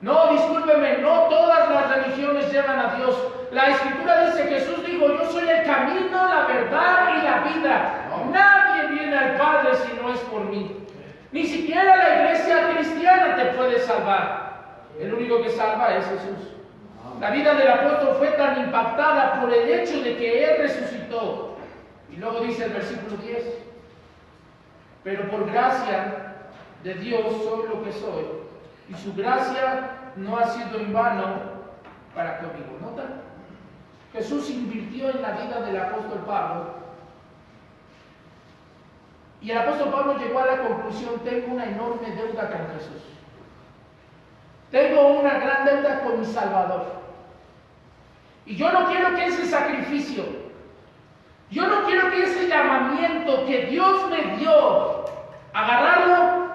Speaker 1: No, discúlpeme, no todas las religiones llevan a Dios. La Escritura dice, Jesús dijo, yo soy el camino, la verdad y la vida. Nadie viene al Padre si no es por mí. Ni siquiera la iglesia cristiana te puede salvar. El único que salva es Jesús. La vida del apóstol fue tan impactada por el hecho de que Él resucitó. Y luego dice el versículo 10, pero por gracia de Dios soy lo que soy, y su gracia no ha sido en vano para conmigo. ¿Nota? Jesús invirtió en la vida del apóstol Pablo. Y el apóstol Pablo llegó a la conclusión, tengo una enorme deuda con Jesús. Tengo una gran deuda con mi Salvador. Y yo no quiero que ese sacrificio, yo no quiero que ese llamamiento que Dios me dio, agarrarlo,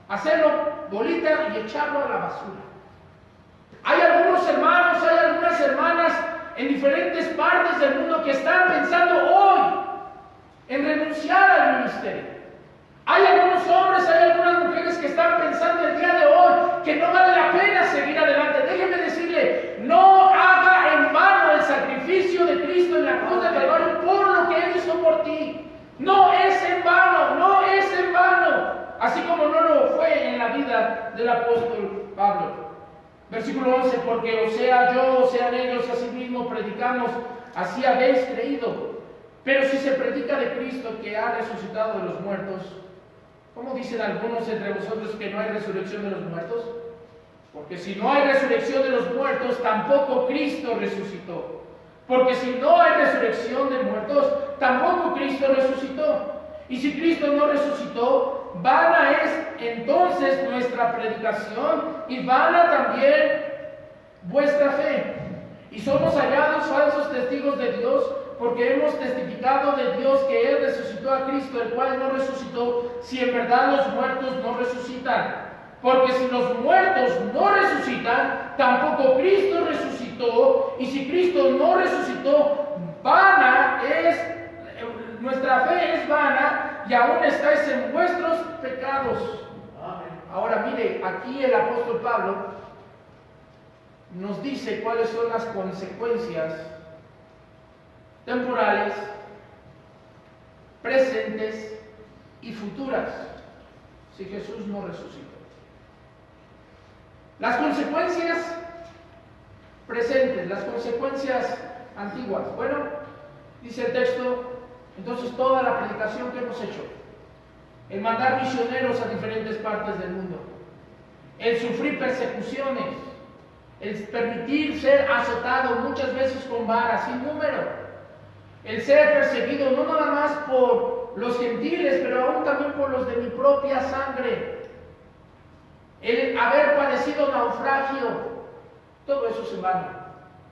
Speaker 1: hacerlo bolita y echarlo a la basura. Hay algunos hermanos, hay algunas hermanas en diferentes partes del mundo que están pensando hoy en renunciar al ministerio. Hay algunos hombres, hay algunas mujeres que están pensando el día de hoy que no vale la pena seguir adelante. Déjeme decirle, no haga en vano el sacrificio de Cristo en la cruz de Calvario por lo que Él hizo por ti. No es en vano, no es en vano. Así como no lo fue en la vida del apóstol Pablo. Versículo 11, porque o sea yo, o sean ellos, asimismo predicamos, así habéis creído. Pero si se predica de Cristo que ha resucitado de los muertos, ¿cómo dicen algunos entre vosotros que no hay resurrección de los muertos? Porque si no hay resurrección de los muertos, tampoco Cristo resucitó. Porque si no hay resurrección de muertos, tampoco Cristo resucitó. Y si Cristo no resucitó, vana es entonces nuestra predicación y vana también vuestra fe. Y somos hallados falsos testigos de Dios, porque hemos testificado de Dios que Él resucitó a Cristo, el cual no resucitó, si en verdad los muertos no resucitan. Porque si los muertos no resucitan, tampoco Cristo resucitó, y si Cristo no resucitó, vana es, nuestra fe es vana, y aún estáis en vuestros pecados. Ahora mire, aquí el apóstol Pablo nos dice cuáles son las consecuencias temporales, presentes y futuras si Jesús no resucitó. Las consecuencias presentes, las consecuencias antiguas. Bueno, dice el texto, entonces toda la predicación que hemos hecho, el mandar misioneros a diferentes partes del mundo, el sufrir persecuciones, el permitir ser azotado muchas veces con varas sin número, el ser perseguido no nada más por los gentiles, pero aún también por los de mi propia sangre, el haber padecido naufragio, todo eso se vano,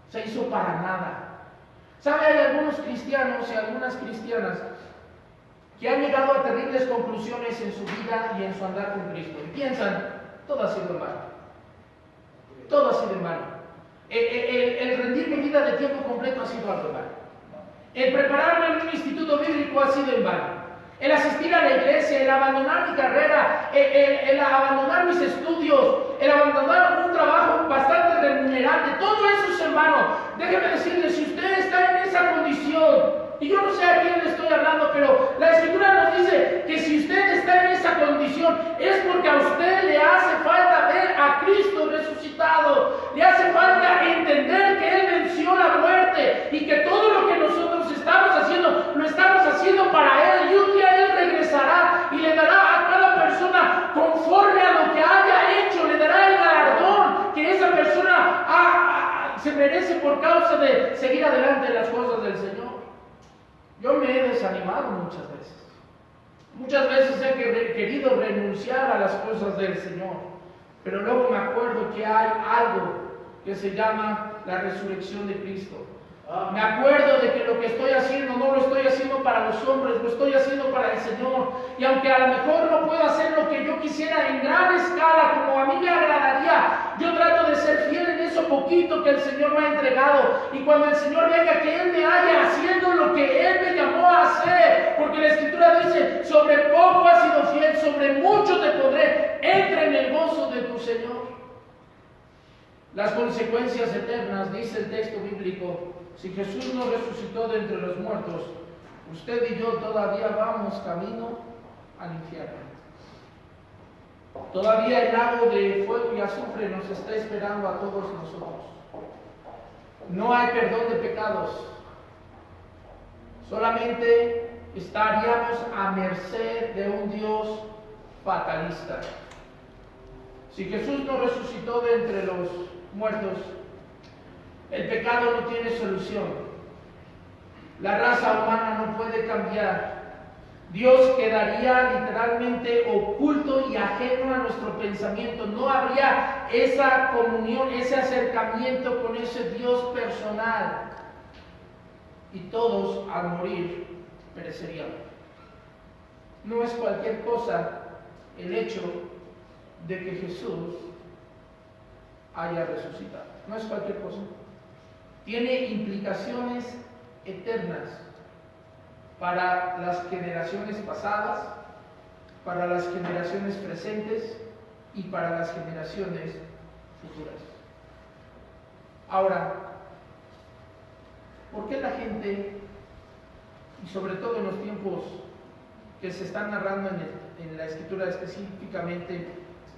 Speaker 1: se hizo para nada. ¿Sabe? Hay algunos cristianos y algunas cristianas que han llegado a terribles conclusiones en su vida y en su andar con Cristo y piensan, todo ha sido en vano, todo ha sido en vano. El rendir mi vida de tiempo completo ha sido algo en vano. El prepararme en un instituto bíblico ha sido en vano. El asistir a la iglesia, el abandonar mi carrera, el abandonar mis estudios, el abandonar un trabajo bastante remunerante, todo eso es en vano. Déjeme decirle, si usted está en esa condición, y yo no sé a quién le estoy hablando, pero la Escritura nos dice que si usted está en esa condición, es porque a usted le hace falta ver a Cristo resucitado, le hace falta entender que Él venció la muerte y que todo lo que nosotros estamos haciendo, lo estamos haciendo para Él, y un día Él regresará y le dará a cada persona conforme a lo que haya hecho, le dará el galardón que esa persona se merece por causa de seguir adelante en las cosas del Señor. Yo me he desanimado muchas veces. Muchas veces he querido renunciar a las cosas del Señor, pero luego me acuerdo que hay algo que se llama la resurrección de Cristo. Me acuerdo de que lo que estoy haciendo no lo estoy haciendo para los hombres, lo estoy haciendo para el Señor. Y aunque a lo mejor no puedo hacer lo que yo quisiera en gran escala, como a mí me agradaría, yo trato de ser fiel en eso poquito que el Señor me ha entregado. Y cuando el Señor venga, que Él me haya haciendo lo que Él me llamó a hacer. Porque la Escritura dice, sobre poco has sido fiel, sobre mucho te pondré. Entra en el gozo de tu Señor. Las consecuencias eternas, dice el texto bíblico. Si Jesús no resucitó de entre los muertos, usted y yo todavía vamos camino al infierno. Todavía el lago de fuego y azufre nos está esperando a todos nosotros. No hay perdón de pecados. Solamente estaríamos a merced de un Dios fatalista. Si Jesús no resucitó de entre los muertos, el pecado no tiene solución. La raza humana no puede cambiar. Dios quedaría literalmente oculto y ajeno a nuestro pensamiento. No habría esa comunión, ese acercamiento con ese Dios personal. Y todos al morir perecerían. No es cualquier cosa el hecho de que Jesús haya resucitado. no es cualquier cosa. Tiene implicaciones eternas para las generaciones pasadas, para las generaciones presentes y para las generaciones futuras. Ahora, ¿por qué la gente, y sobre todo en los tiempos que se están narrando en la Escritura, específicamente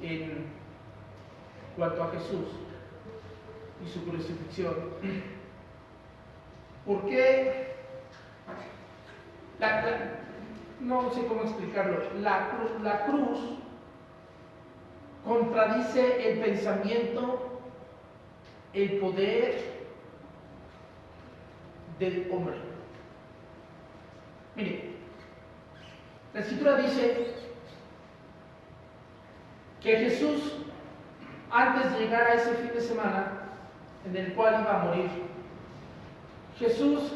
Speaker 1: en cuanto a Jesús y su crucifixión, por qué no sé cómo explicarlo, la cruz contradice el pensamiento, el poder del hombre? Mire, la Escritura dice que Jesús, antes de llegar a ese fin de semana en el cual iba a morir, Jesús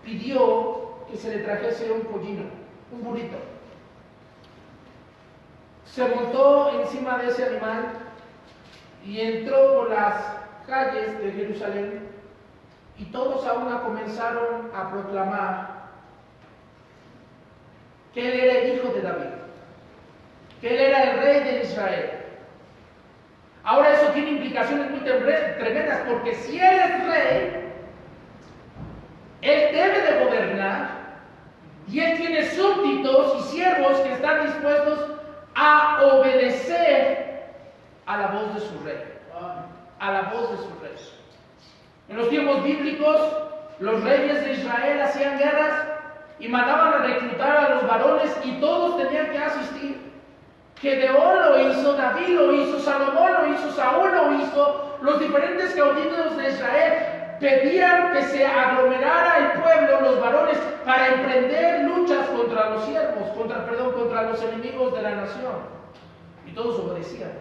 Speaker 1: pidió que se le trajese un pollino, un burrito. Se montó encima de ese animal y entró por las calles de Jerusalén, y todos a una comenzaron a proclamar que él era el hijo de David, que él era el rey de Israel. Ahora eso tiene implicaciones muy tremendas, porque si él es rey, él debe de gobernar, y él tiene súbditos y siervos que están dispuestos a obedecer a la voz de su rey, a la voz de su rey. En los tiempos bíblicos, los reyes de Israel hacían guerras y mandaban a reclutar a los varones, y todos tenían que asistir. Gedeón lo hizo, David lo hizo, Salomón lo hizo, Saúl lo hizo, los diferentes caudillos de Israel pedían que se aglomerara el pueblo, los varones, para emprender luchas contra los siervos, contra los enemigos de la nación. Y todos obedecían.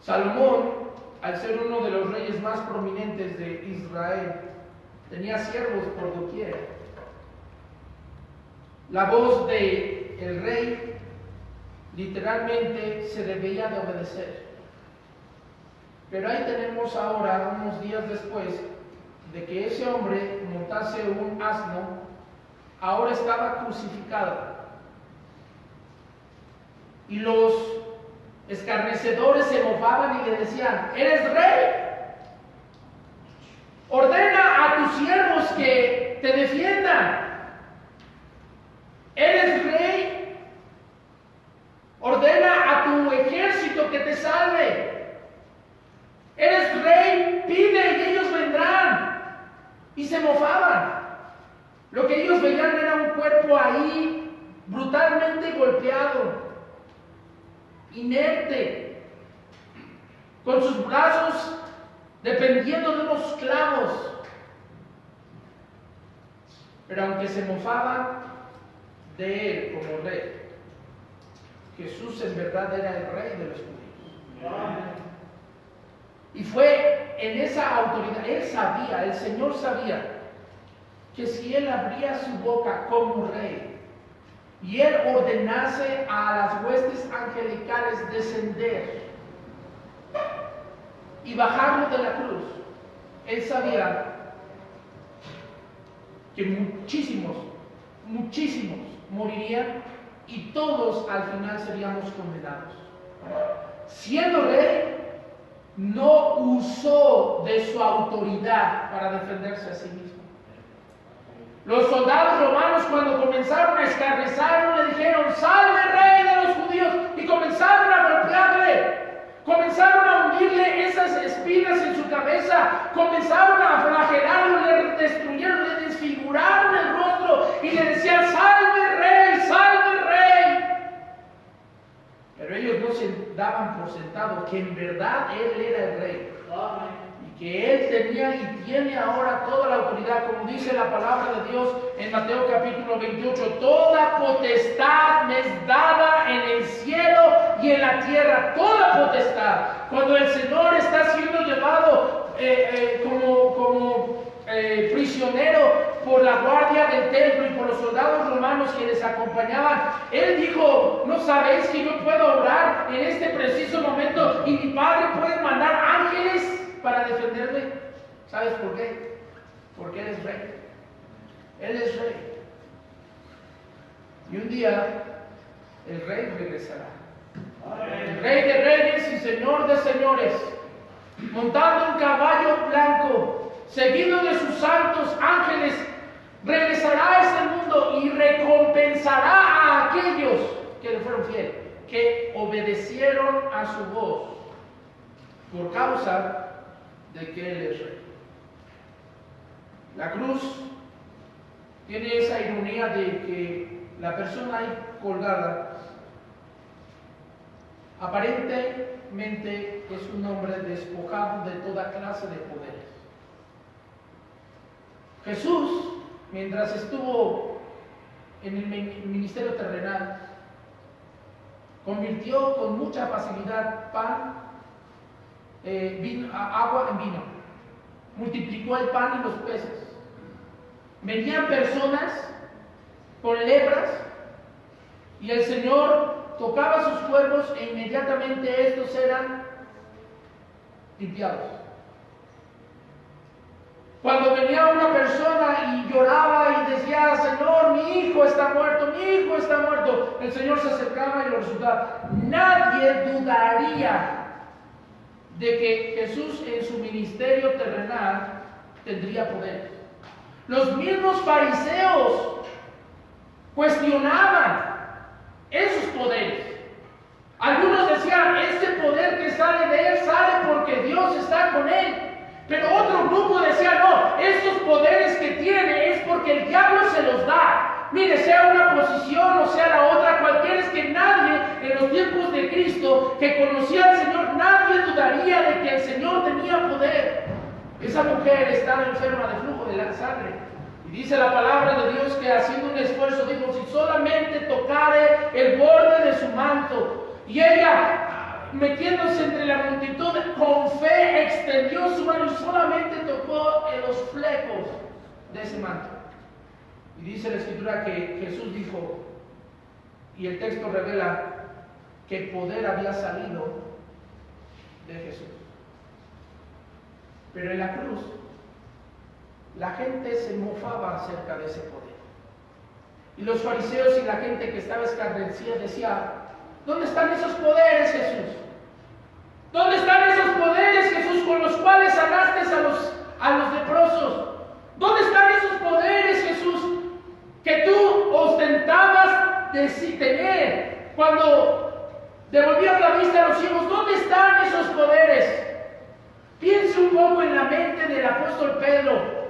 Speaker 1: Salomón, al ser uno de los reyes más prominentes de Israel, tenía siervos por doquier. La voz del rey literalmente se debía de obedecer. Pero ahí tenemos ahora, unos días después de que ese hombre montase un asno, ahora estaba crucificado. Y los escarnecedores se mofaban y le decían: ¿eres rey? Ordena a tus siervos que te defiendan. ¿Eres rey? Ordena a tu ejército que te salve. ¿Eres rey? Pide y ellos vendrán. Y se mofaban. Lo que ellos veían era un cuerpo ahí brutalmente golpeado, inerte, con sus brazos dependiendo de unos clavos. Pero aunque se mofaban de él como rey, Jesús en verdad era el rey de los judíos. Y fue en esa autoridad, él sabía, el Señor sabía, que si él abría su boca como rey y él ordenase a las huestes angelicales descender y bajarlo de la cruz, él sabía que muchísimos morirían y todos al final seríamos condenados. Siendo rey, no usó de su autoridad para defenderse a sí mismo. Los soldados romanos, cuando comenzaron a escarnizarlo, le dijeron: ¡salve, rey de los judíos! Y comenzaron a golpearle, comenzaron a hundirle esas espinas en su cabeza, comenzaron a flagelarlo, le destruyeron, le desfiguraron el rostro y le decían: ¡salve, rey! ¡Salve, rey! Pero ellos no se daban por sentado que en verdad él era el rey. Y que él tenía y tiene ahora toda la autoridad, como dice la palabra de Dios en Mateo capítulo 28: toda potestad me es dada en el cielo y en la tierra, toda potestad. Cuando el Señor está siendo llevado como prisionero por la guardia del templo y por los los soldados romanos que les acompañaban, él dijo: ¿no sabéis que yo puedo obrar en este preciso momento y mi Padre puede mandar ángeles para defenderme? ¿Sabes por qué? Porque Él es rey. Él es rey. Y un día el rey regresará. El Rey de reyes y Señor de señores, montando un caballo blanco, seguido de sus santos ángeles, regresará a este mundo y recompensará a aquellos que le fueron fieles, que obedecieron a su voz, por causa de que Él es rey. La cruz tiene esa ironía de que la persona ahí colgada aparentemente es un hombre despojado de toda clase de poderes. Jesús, mientras estuvo en el ministerio terrenal, convirtió con mucha facilidad pan, agua en vino, multiplicó el pan y los peces. Venían personas con lepras y el Señor tocaba sus cuerpos e inmediatamente estos eran limpiados. Cuando venía una persona y lloraba y decía: Señor, mi hijo está muerto, mi hijo está muerto, el Señor se acercaba y lo resucitaba. Nadie dudaría de que Jesús en su ministerio terrenal tendría poder. Los mismos fariseos cuestionaban esos poderes. Algunos decían: este poder que sale de Él sale porque Dios está con Él. Pero otro grupo decía: no, estos poderes que tiene es porque el diablo se los da. Mire, sea una posición o sea la otra, cualquiera, es que nadie en los tiempos de Cristo que conocía al Señor, nadie dudaría de que el Señor tenía poder. Esa mujer estaba enferma de flujo de la sangre. Y dice la palabra de Dios que haciendo un esfuerzo dijo: si solamente tocare el borde de su manto. Y ella, metiéndose entre la multitud, con fe extendió su mano y solamente tocó en los flecos de ese manto. Y dice la Escritura que Jesús dijo, y el texto revela que el poder había salido de Jesús. Pero en la cruz la gente se mofaba acerca de ese poder. Y los fariseos y la gente que estaba escarnecida decía: ¿dónde están esos poderes, Jesús? ¿Dónde están esos poderes, Jesús, con los cuales sanaste a los leprosos? ¿Dónde están esos poderes, Jesús, que tú ostentabas de tener cuando devolvías la vista a los ciegos? ¿Dónde están esos poderes? Piense un poco en la mente del apóstol Pedro.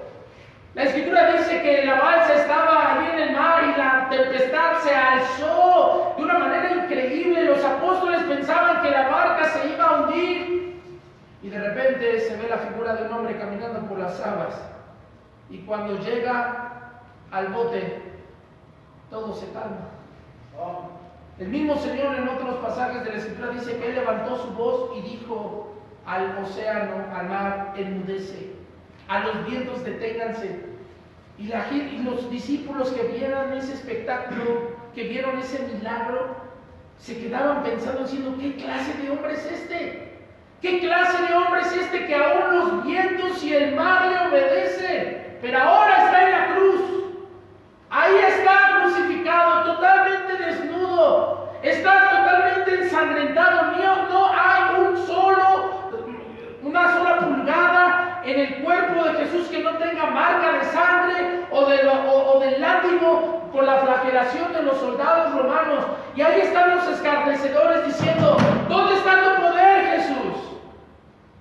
Speaker 1: La Escritura dice que la balsa estaba allí en el mar y la tempestad se alzó de una manera increíble. Los apóstoles pensaban que la barca se iba a hundir y de repente se ve la figura de un hombre caminando por las aguas, y cuando llega al bote todo se calma. El mismo Señor en otros pasajes de la Escritura dice que Él levantó su voz y dijo al océano, al mar: enmudece, a los vientos deténganse. Y los discípulos que vieron ese espectáculo, que vieron ese milagro, se quedaban pensando, diciendo: ¿qué clase de hombre es este? ¿Qué clase de hombre es este que aún los vientos y el mar le obedecen? Pero ahora está en la cruz. Ahí está crucificado, totalmente desnudo, está totalmente ensangrentado. No hay una sola pulgada en el cuerpo de Jesús que no tenga marca de sangre o del látigo con la flagelación de los soldados romanos. Y ahí están los escarnecedores diciendo: ¿dónde está tu poder, Jesús?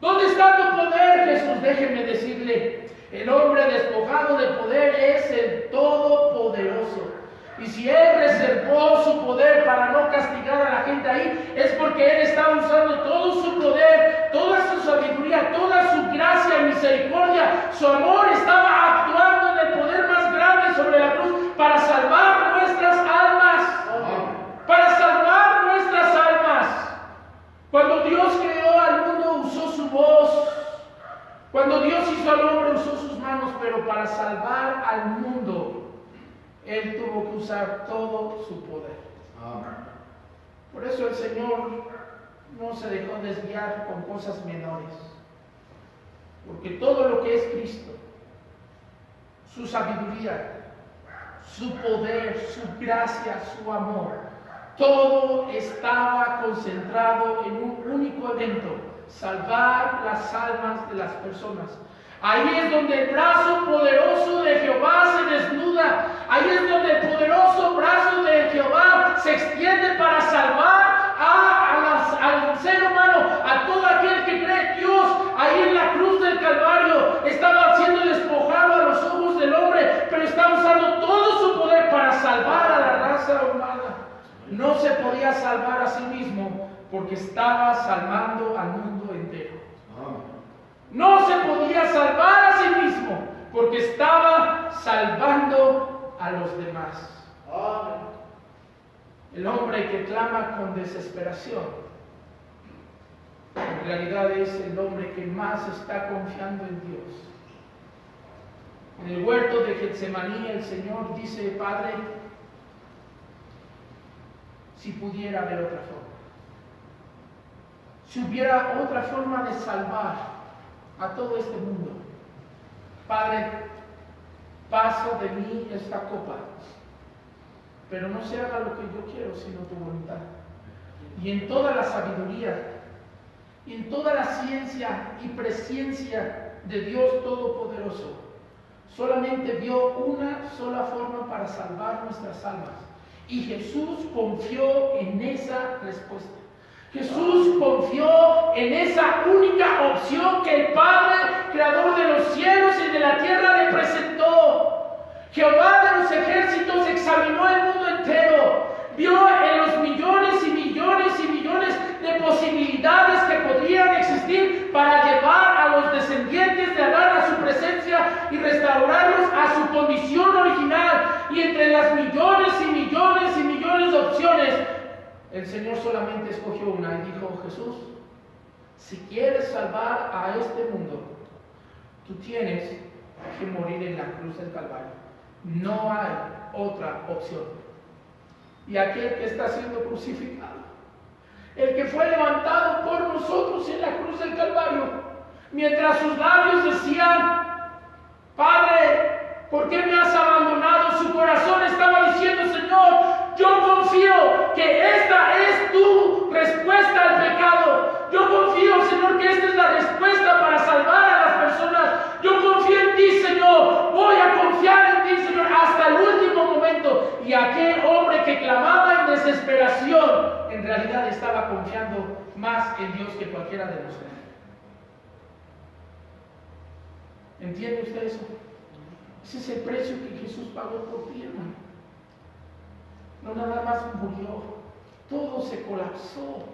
Speaker 1: ¿Dónde está tu poder, Jesús? Déjenme decirle, el hombre despojado de poder es el Todopoderoso. Y si Él reservó su poder para no castigar a la gente ahí, es porque Él está usando todo su poder, toda su sabiduría, toda su gracia y misericordia. Su amor estaba actuando en el poder más grande sobre la cruz para salvar nuestras almas. Para salvar nuestras almas. Cuando Dios creó al mundo usó su voz. Cuando Dios hizo al hombre usó sus manos, pero para salvar al mundo Él tuvo que usar todo su poder. Por eso el Señor no se dejó desviar con cosas menores. Porque todo lo que es Cristo, su sabiduría, su poder, su gracia, su amor, todo estaba concentrado en un único evento: salvar las almas de las personas. Ahí es donde el brazo poderoso de Jehová se desnuda. Ahí es donde el poderoso brazo de Jehová se extiende para salvar al ser humano, a todo aquel que cree. Dios, ahí en la cruz del Calvario, estaba siendo despojado a los ojos del hombre, pero está usando todo su poder para salvar a la raza humana. No se podía salvar a sí mismo porque estaba salvando al mundo entero. No se podía salvar a sí mismo porque estaba salvando a los demás. El hombre que clama con desesperación, en realidad es el hombre que más está confiando en Dios. En el huerto de Getsemaní el Señor dice: Padre, si pudiera haber otra forma, si hubiera otra forma de salvar a todo este mundo, Padre, paso de mí esta copa, pero no se haga lo que yo quiero, sino tu voluntad. Y en toda la sabiduría, y en toda la ciencia y presciencia de Dios Todopoderoso, solamente vio una sola forma para salvar nuestras almas. Y Jesús confió en esa respuesta. Jesús confió en esa única opción que el Padre, creador de los cielos y de la tierra, le presentó. Jehová de los ejércitos examinó el mundo entero, vio en los millones y millones y millones de posibilidades que podrían existir para llevar a los descendientes de Adán a su presencia y restaurarlos a su condición original. Y entre las millones y millones y millones de opciones, el Señor solamente escogió una y dijo: Jesús, si quieres salvar a este mundo, tú tienes que morir en la cruz del Calvario. No hay otra opción. Y aquel que está siendo crucificado, el que fue levantado por nosotros en la cruz del Calvario, mientras sus labios decían: Padre, ¿por qué me has abandonado?, su corazón estaba diciendo: Señor, yo confío que esta es tu respuesta al pecado. Yo confío, Señor, que esta es la respuesta para salvar a las personas. Yo confío en ti, Señor. Voy a confiar en ti, Señor, hasta el último momento. Y aquel hombre que clamaba en desesperación, en realidad estaba confiando más en Dios que cualquiera de nosotros. ¿Entiende usted eso? Ese es el precio que Jesús pagó por ti, hermano. No nada más murió, todo se colapsó.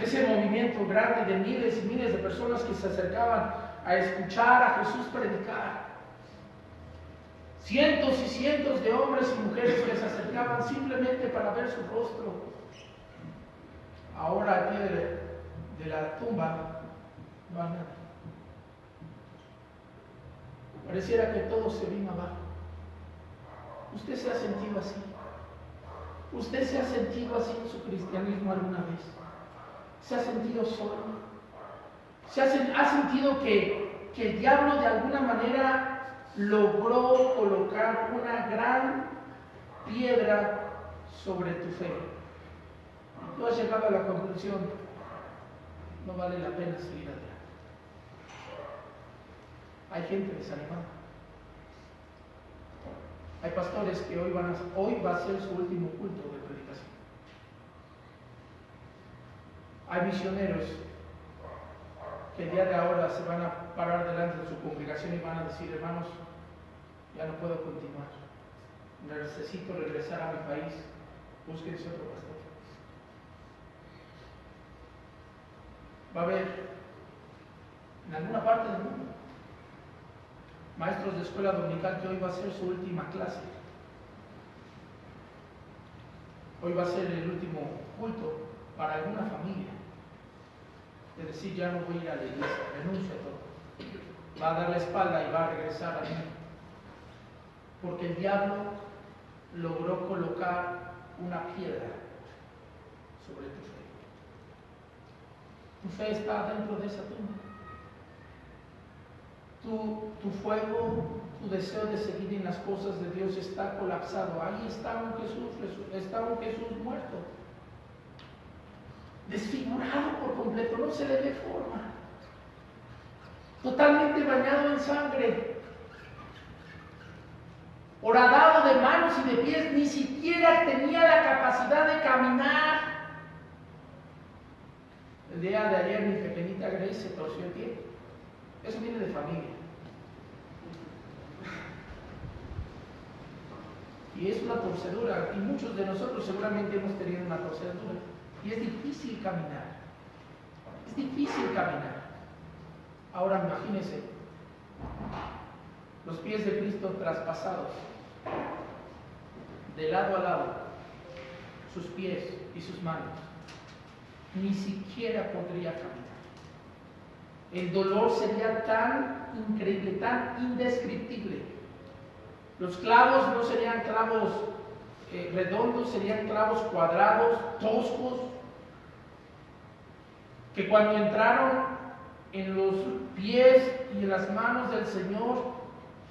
Speaker 1: Ese movimiento grande de miles y miles de personas que se acercaban a escuchar a Jesús predicar. Cientos y cientos de hombres y mujeres que se acercaban simplemente para ver su rostro. Ahora al pie de la tumba no hay nada. Pareciera que todo se vino abajo. ¿Usted se ha sentido así? ¿Usted se ha sentido así en su cristianismo alguna vez? ¿Se ha sentido solo? ¿Ha sentido que el diablo de alguna manera logró colocar una gran piedra sobre tu fe? Tú has llegado a la conclusión: no vale la pena seguir adelante. Hay gente desanimada. Hay pastores que hoy va a ser su último culto de predicación. Hay misioneros que el día de ahora se van a parar delante de su congregación y van a decir: hermanos, ya no puedo continuar. Necesito regresar a mi país. Búsquense otro pastor. Va a haber en alguna parte del mundo maestros de escuela dominical que hoy va a ser su última clase. Hoy va a ser el último culto para alguna familia. Es decir, ya no voy a ir a la iglesia, renuncio a todo. Va a dar la espalda y va a regresar a mí. Porque el diablo logró colocar una piedra sobre tu fe. Tu fe está dentro de esa tumba. Tu fuego, tu deseo de seguir en las cosas de Dios está colapsado. Ahí está un Jesús muerto, desfigurado por completo, no se le ve forma, totalmente bañado en sangre, horadado de manos y de pies, ni siquiera tenía la capacidad de caminar. El día de ayer mi pequeñita Grace se torció el pie. Eso viene de familia. Y es una torcedura, y muchos de nosotros seguramente hemos tenido una torcedura. Y es difícil caminar. Es difícil caminar. Ahora imagínense, los pies de Cristo traspasados, de lado a lado, sus pies y sus manos. Ni siquiera podría caminar. El dolor sería tan increíble, tan indescriptible. Los clavos no serían clavos redondos, serían clavos cuadrados, toscos, que cuando entraron en los pies y en las manos del Señor,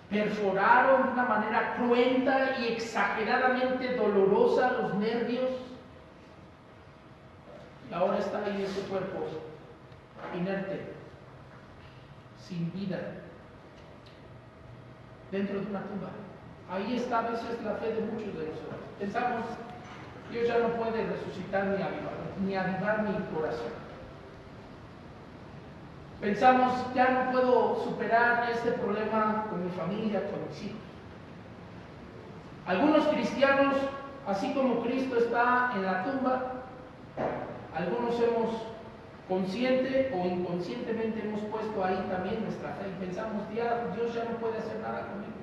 Speaker 1: perforaron de una manera cruenta y exageradamente dolorosa los nervios. Y ahora está ahí ese cuerpo inerte, sin vida, dentro de una tumba. Ahí está a veces la fe de muchos de nosotros. Pensamos, Dios ya no puede resucitar ni avivar mi corazón. Pensamos, ya no puedo superar este problema con mi familia, con mis hijos. Algunos cristianos, así como Cristo está en la tumba, algunos hemos consciente o inconscientemente hemos puesto ahí también nuestra fe y pensamos, Dios ya no puede hacer nada conmigo.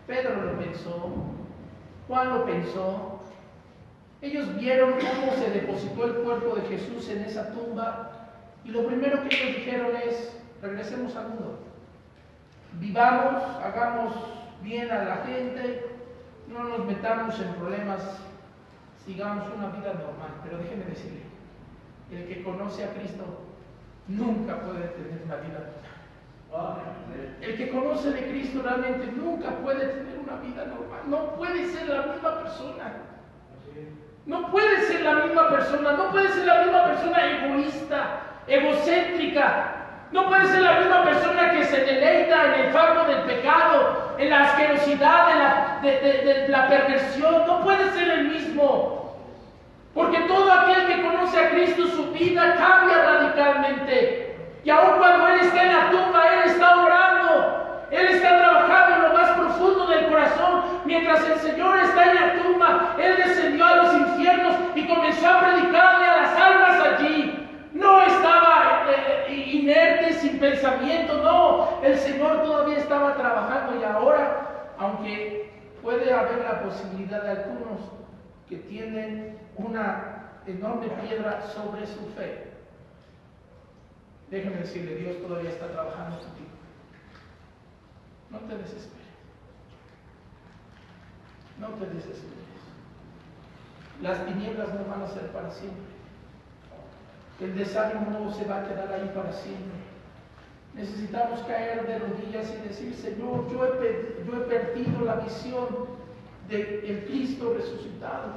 Speaker 1: Pedro lo pensó, Juan lo pensó. Ellos vieron cómo se depositó el cuerpo de Jesús en esa tumba y lo primero que ellos dijeron es, regresemos al mundo. Vivamos, hagamos bien a la gente, no nos metamos en problemas, sigamos una vida normal. Pero déjenme decirle, el que conoce a Cristo nunca puede tener una vida normal. El que conoce de Cristo realmente nunca puede tener una vida normal. No puede ser la misma persona. No puede ser la misma persona. No puede ser la misma persona egoísta, egocéntrica. No puede ser la misma persona que se deleita en el fango del pecado, en la asquerosidad de la perversión. No puede ser el mismo. Porque todo aquel que conoce a Cristo, su vida cambia radicalmente. Y aun cuando Él está en la tumba, Él está orando, Él está trabajando en lo más profundo del corazón. Mientras el Señor está en la tumba, Él descendió a los infiernos y comenzó a predicarle a las almas allí. No estaba inerte, sin pensamiento, no. El Señor todavía estaba trabajando y ahora, aunque puede haber la posibilidad de algunos que tienen una enorme piedra sobre su fe, déjeme decirle, Dios todavía está trabajando contigo. No te desesperes. No te desesperes. Las tinieblas no van a ser para siempre. El desánimo no se va a quedar ahí para siempre. Necesitamos caer de rodillas y decir, Señor, yo he perdido la visión del Cristo resucitado.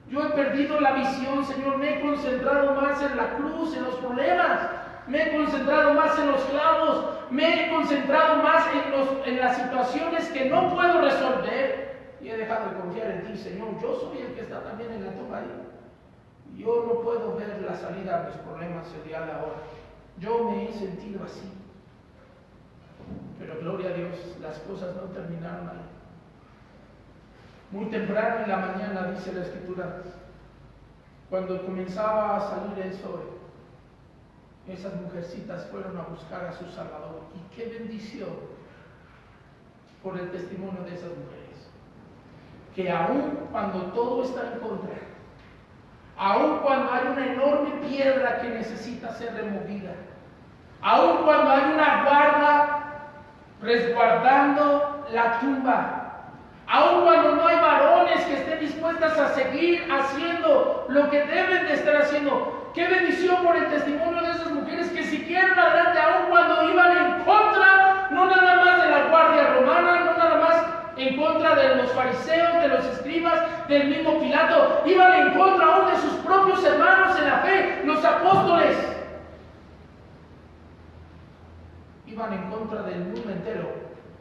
Speaker 1: Yo he perdido la visión, Señor. Me he concentrado más en la cruz, en los problemas. Me he concentrado más en los clavos, me he concentrado más en las situaciones que no puedo resolver y he dejado de confiar en ti, Señor. Yo soy el que está también en la tumba ahí. Yo no puedo ver la salida a mis problemas el día de ahora. Yo me he sentido así. Pero gloria a Dios, las cosas no terminaron ahí. Muy temprano en la mañana, dice la Escritura, cuando comenzaba a salir el sol, esas mujercitas fueron a buscar a su Salvador. Y qué bendición por el testimonio de esas mujeres. Que aun cuando todo está en contra, aun cuando hay una enorme piedra que necesita ser removida, aun cuando hay una guarda resguardando la tumba, Aun cuando no hay varones que estén dispuestas a seguir haciendo lo que deben de estar haciendo. Qué bendición por el testimonio de esas mujeres que siguieron adelante, aun cuando iban en contra, no nada más de la guardia romana, no nada más en contra de los fariseos, de los escribas, del mismo Pilato, iban en contra aún de sus propios hermanos en la fe, los apóstoles. Iban en contra del mundo entero,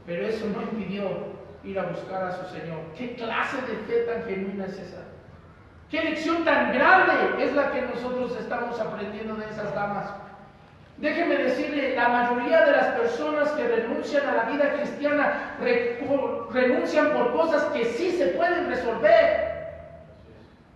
Speaker 1: pero eso no impidió ir a buscar a su Señor. ¿Qué clase de fe tan genuina es esa? ¿Qué lección tan grande es la que nosotros estamos aprendiendo de esas damas? Déjeme decirle, la mayoría de las personas que renuncian a la vida cristiana renuncian por cosas que sí se pueden resolver.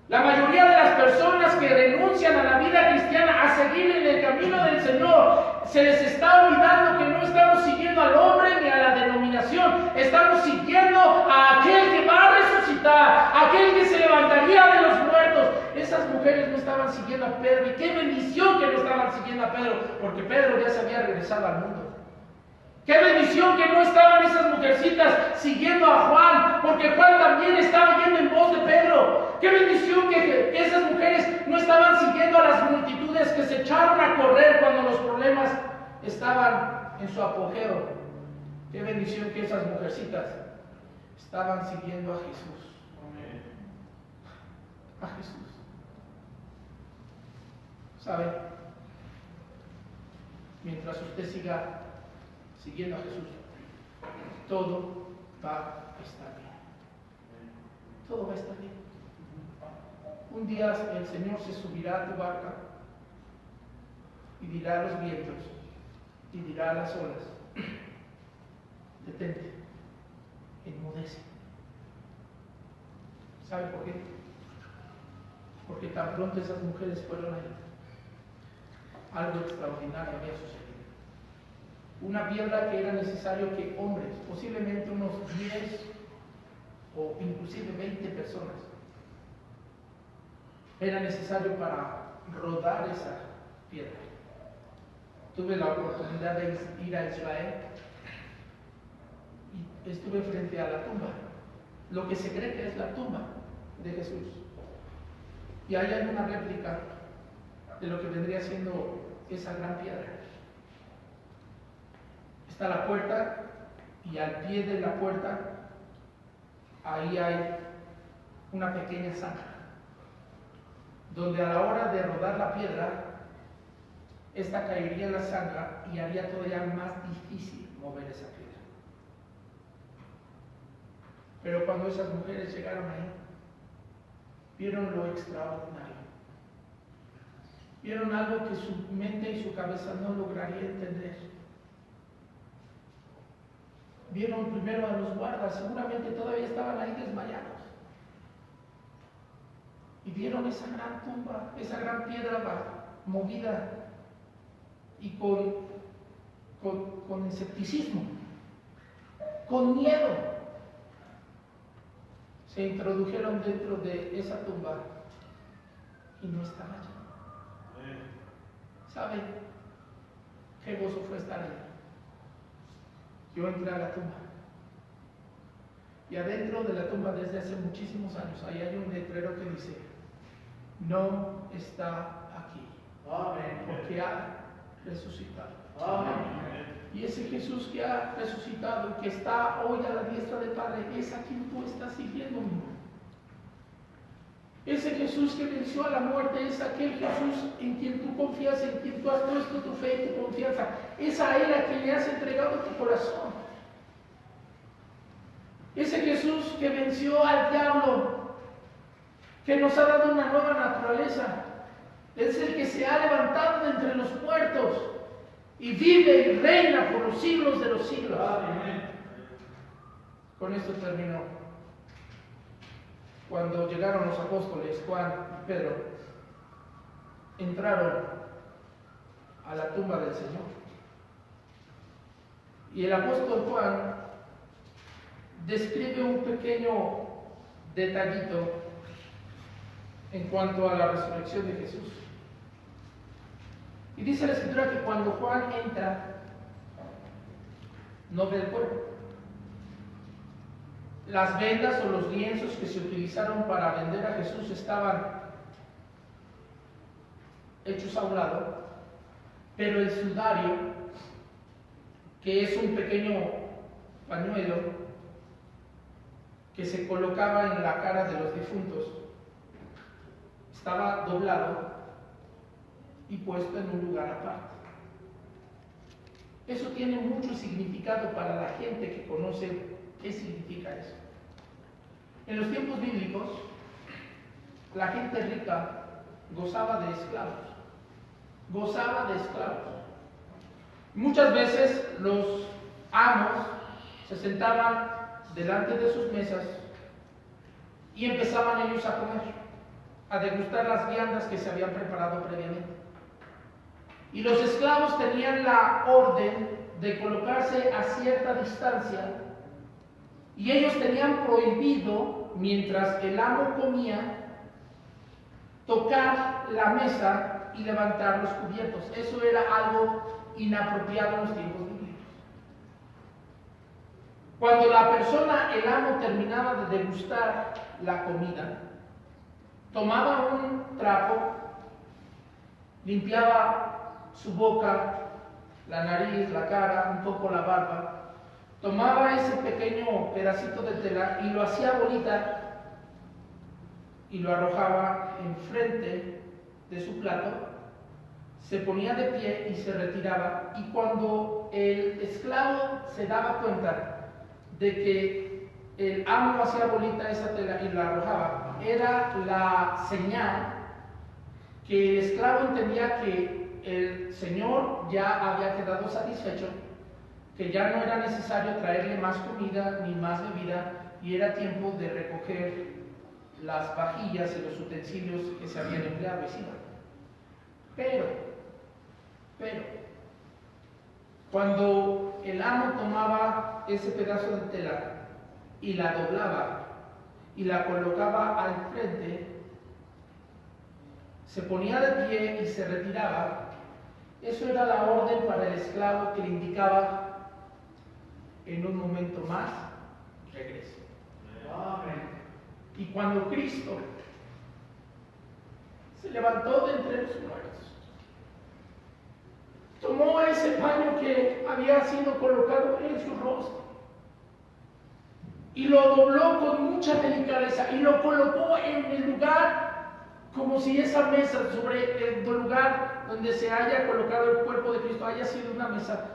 Speaker 1: La mayoría de las personas que renuncian a la vida cristiana, a seguir en el camino del Señor, se les está olvidando que no estamos siguiendo al hombre ni a la denominación. Estamos siguiendo a aquel que va a resucitar, aquel que se levantaría de los muertos. Esas mujeres no estaban siguiendo a Pedro, y qué bendición que no estaban siguiendo a Pedro, porque Pedro ya se había regresado al mundo. Qué bendición que no estaban esas mujercitas siguiendo a Juan, porque Juan también estaba yendo en voz de Pedro. Qué bendición que esas mujeres no estaban siguiendo a las multitudes que se echaron a correr cuando los problemas estaban en su apogeo. Qué bendición que esas mujercitas estaban siguiendo a Jesús. A Jesús. ¿Sabe? Mientras usted siga siguiendo a Jesús, todo va a estar bien. Todo va a estar bien. Un día el Señor se subirá a tu barca y dirá a los vientos y dirá a las olas: detente, enmudece. ¿Sabe por qué? Porque tan pronto esas mujeres fueron ahí, algo extraordinario había sucedido. Una piedra que era necesario que hombres, posiblemente unos 10 o inclusive 20 personas, era necesario para rodar esa piedra. Tuve la oportunidad de ir a Israel y estuve frente a la tumba, lo que se cree que es la tumba de Jesús. Y ahí hay una réplica de lo que vendría siendo esa gran piedra. Está la puerta y al pie de la puerta ahí hay una pequeña zanja, donde a la hora de rodar la piedra, esta caería en la zanja y haría todavía más difícil mover esa piedra. Pero cuando esas mujeres llegaron ahí, vieron lo extraordinario. Vieron algo que su mente y su cabeza no lograría entender. Vieron primero a los guardas, seguramente todavía estaban ahí desmayados. Y vieron esa gran tumba, esa gran piedra movida y con escepticismo, con miedo. Se introdujeron dentro de esa tumba y no estaba allí. ¿Sabe qué gozo fue estar ahí? Yo entré a la tumba y adentro de la tumba desde hace muchísimos años ahí hay un letrero que dice: no está aquí. Amén. Porque ha resucitado. Amén. Y ese Jesús que ha resucitado y que está hoy a la diestra del Padre es a quien tú estás siguiendo, mi hermano. Ese Jesús que venció a la muerte es aquel Jesús en quien tú confías, en quien tú has puesto tu fe y tu confianza. Es a Él a quien le has entregado tu corazón. Ese Jesús que venció al diablo, que nos ha dado una nueva naturaleza, es el que se ha levantado de entre los muertos y vive y reina por los siglos de los siglos. Amén. Con esto termino. Cuando llegaron los apóstoles, Juan y Pedro, entraron a la tumba del Señor. Y el apóstol Juan describe un pequeño detallito en cuanto a la resurrección de Jesús. Y dice la Escritura que cuando Juan entra, no ve el cuerpo. Las vendas o los lienzos que se utilizaron para vender a Jesús estaban hechos a un lado, pero el sudario, que es un pequeño pañuelo que se colocaba en la cara de los difuntos, estaba doblado y puesto en un lugar aparte. Eso tiene mucho significado para la gente que conoce qué significa eso. En los tiempos bíblicos, la gente rica gozaba de esclavos. Gozaba de esclavos. Muchas veces los amos se sentaban delante de sus mesas y empezaban ellos a comer, a degustar las viandas que se habían preparado previamente. Y los esclavos tenían la orden de colocarse a cierta distancia y ellos tenían prohibido, mientras el amo comía, tocar la mesa y levantar los cubiertos. Eso era algo inapropiado en los tiempos bíblicos. Cuando la persona, el amo, terminaba de degustar la comida, tomaba un trapo, limpiaba su boca, la nariz, la cara, un poco la barba, tomaba ese pequeño pedacito de tela y lo hacía bolita y lo arrojaba enfrente de su plato, se ponía de pie y se retiraba. Y cuando el esclavo se daba cuenta de que el amo hacía bolita esa tela y la arrojaba, era la señal que el esclavo entendía que el señor ya había quedado satisfecho, que ya no era necesario traerle más comida ni más bebida y era tiempo de recoger las vajillas y los utensilios que se habían empleado. Pero, cuando el amo tomaba ese pedazo de tela y la doblaba y la colocaba al frente, se ponía de pie y se retiraba, eso era la orden para el esclavo que le indicaba: en un momento más regrese. Y cuando Cristo se levantó de entre los muertos, tomó ese paño que había sido colocado en su rostro y lo dobló con mucha delicadeza y lo colocó en el lugar, como si esa mesa, sobre el lugar donde se haya colocado el cuerpo de Cristo, haya sido una mesa,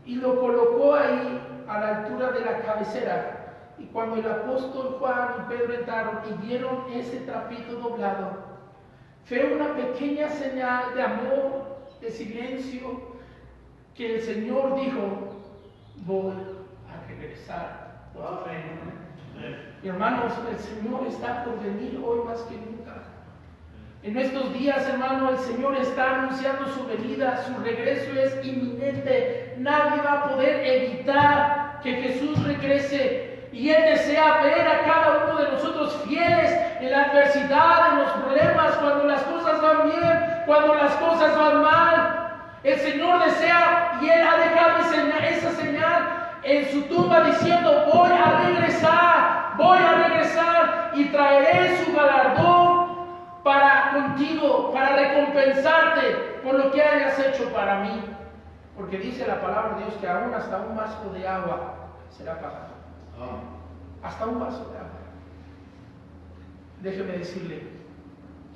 Speaker 1: y lo colocó ahí a la altura de la cabecera. Y cuando el apóstol Juan y Pedro entraron y vieron ese trapito doblado, fue una pequeña señal de amor, de silencio, que el Señor dijo: voy a regresar. Mi hermanos, el Señor está por venir hoy más que nunca. En estos días, hermano, el Señor está anunciando su venida, su regreso es inminente. Nadie va a poder evitar que Jesús regrese. Y Él desea ver a cada uno de nosotros fieles en la adversidad, en los problemas, cuando las cosas van bien, cuando las cosas van mal. El Señor desea, y Él ha dejado esa señal en su tumba diciendo: voy a regresar y traeré su galardón para contigo, para recompensarte por lo que hayas hecho para mí. Porque dice la palabra de Dios que aún hasta un vaso de agua será pagado. Hasta un vaso de agua. Déjeme decirle,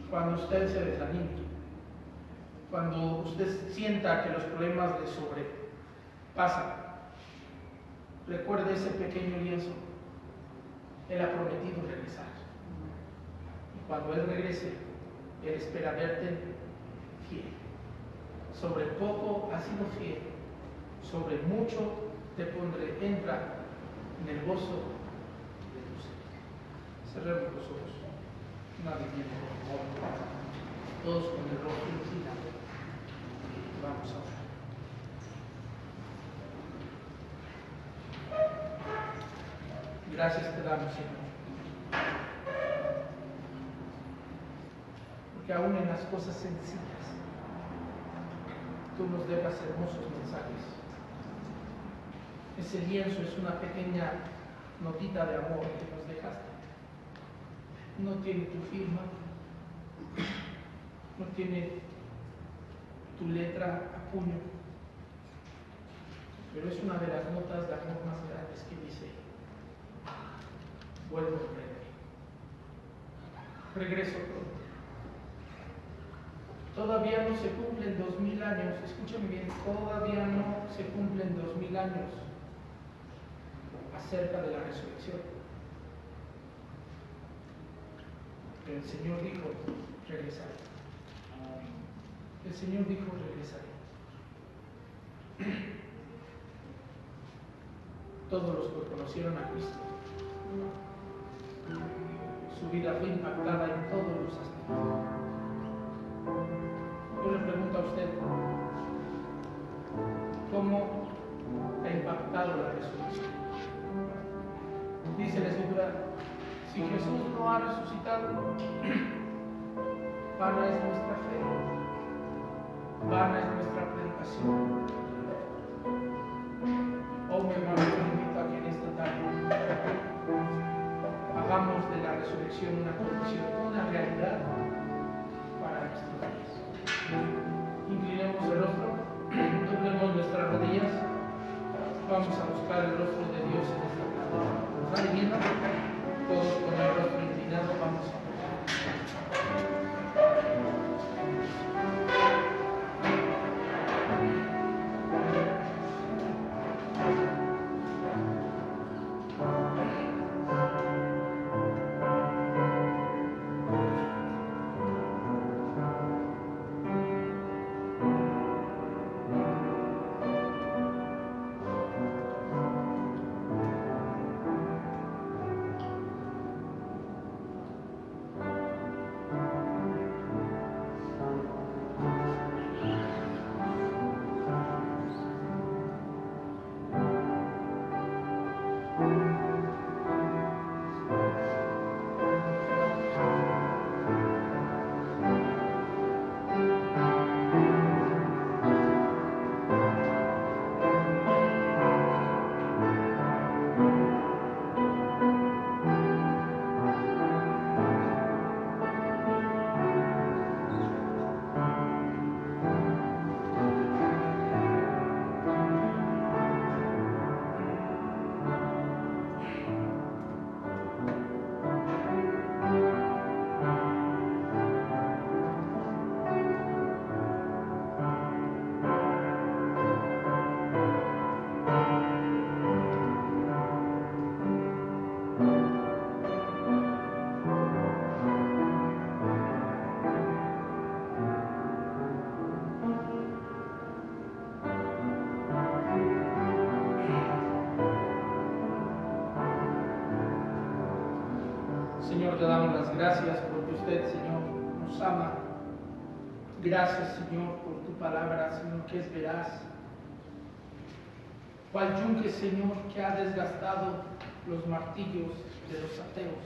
Speaker 1: cuando usted se desanime, cuando usted sienta que los problemas le sobrepasan, recuerde ese pequeño lienzo. Él ha prometido regresar. Y cuando Él regrese, Él espera verte fiel. Sobre poco has sido fiel, sobre mucho te pondré. Entra en el gozo de tu Señor. Cerremos los ojos. Nadie tiene todos con el rostro inclinado. Vamos a orar. Gracias te damos, Señor, porque aún en las cosas sencillas tú nos dejas hermosos mensajes. Ese lienzo es una pequeña notita de amor que nos dejaste. No tiene tu firma, no tiene tu letra a puño, pero es una de las notas de amor más grandes que dice: vuelvo a verme, regreso pronto. Todavía no se cumplen 2000 años, escúchame bien, todavía no se cumplen 2000 años acerca de la resurrección. Pero el Señor dijo: regresaré. El Señor dijo: regresaré. Todos los que conocieron a Cristo, su vida fue impactada en todos los aspectos. Yo le pregunto a usted, ¿cómo ha impactado la resurrección? Dice la Escritura: si Jesús no ha resucitado, vana es nuestra fe, vana es nuestra predicación. Oh, mi hermano, yo le invito a que en esta tarde hagamos de la resurrección una condición, una realidad para nuestros días. Inclinemos el rostro, doblemos nuestras rodillas, vamos a buscar el rostro de Dios en esta tarde. ¿Nos está viendo? Todos con el rostro inclinado vamos a Señor, te damos las gracias porque usted, Señor, nos ama. Gracias, Señor, por tu palabra, Señor, que es veraz. Cual yunque, Señor, que ha desgastado los martillos de los ateos,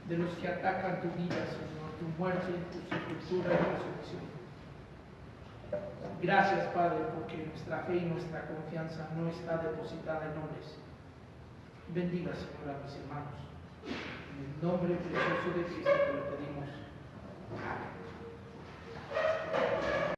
Speaker 1: de los que atacan tu vida, Señor, tu muerte, tu sepultura y resurrección. Gracias, Padre, porque nuestra fe y nuestra confianza no está depositada en hombres. Bendiga, Señor, a mis hermanos. En el nombre precioso de Cristo te lo pedimos. Amén.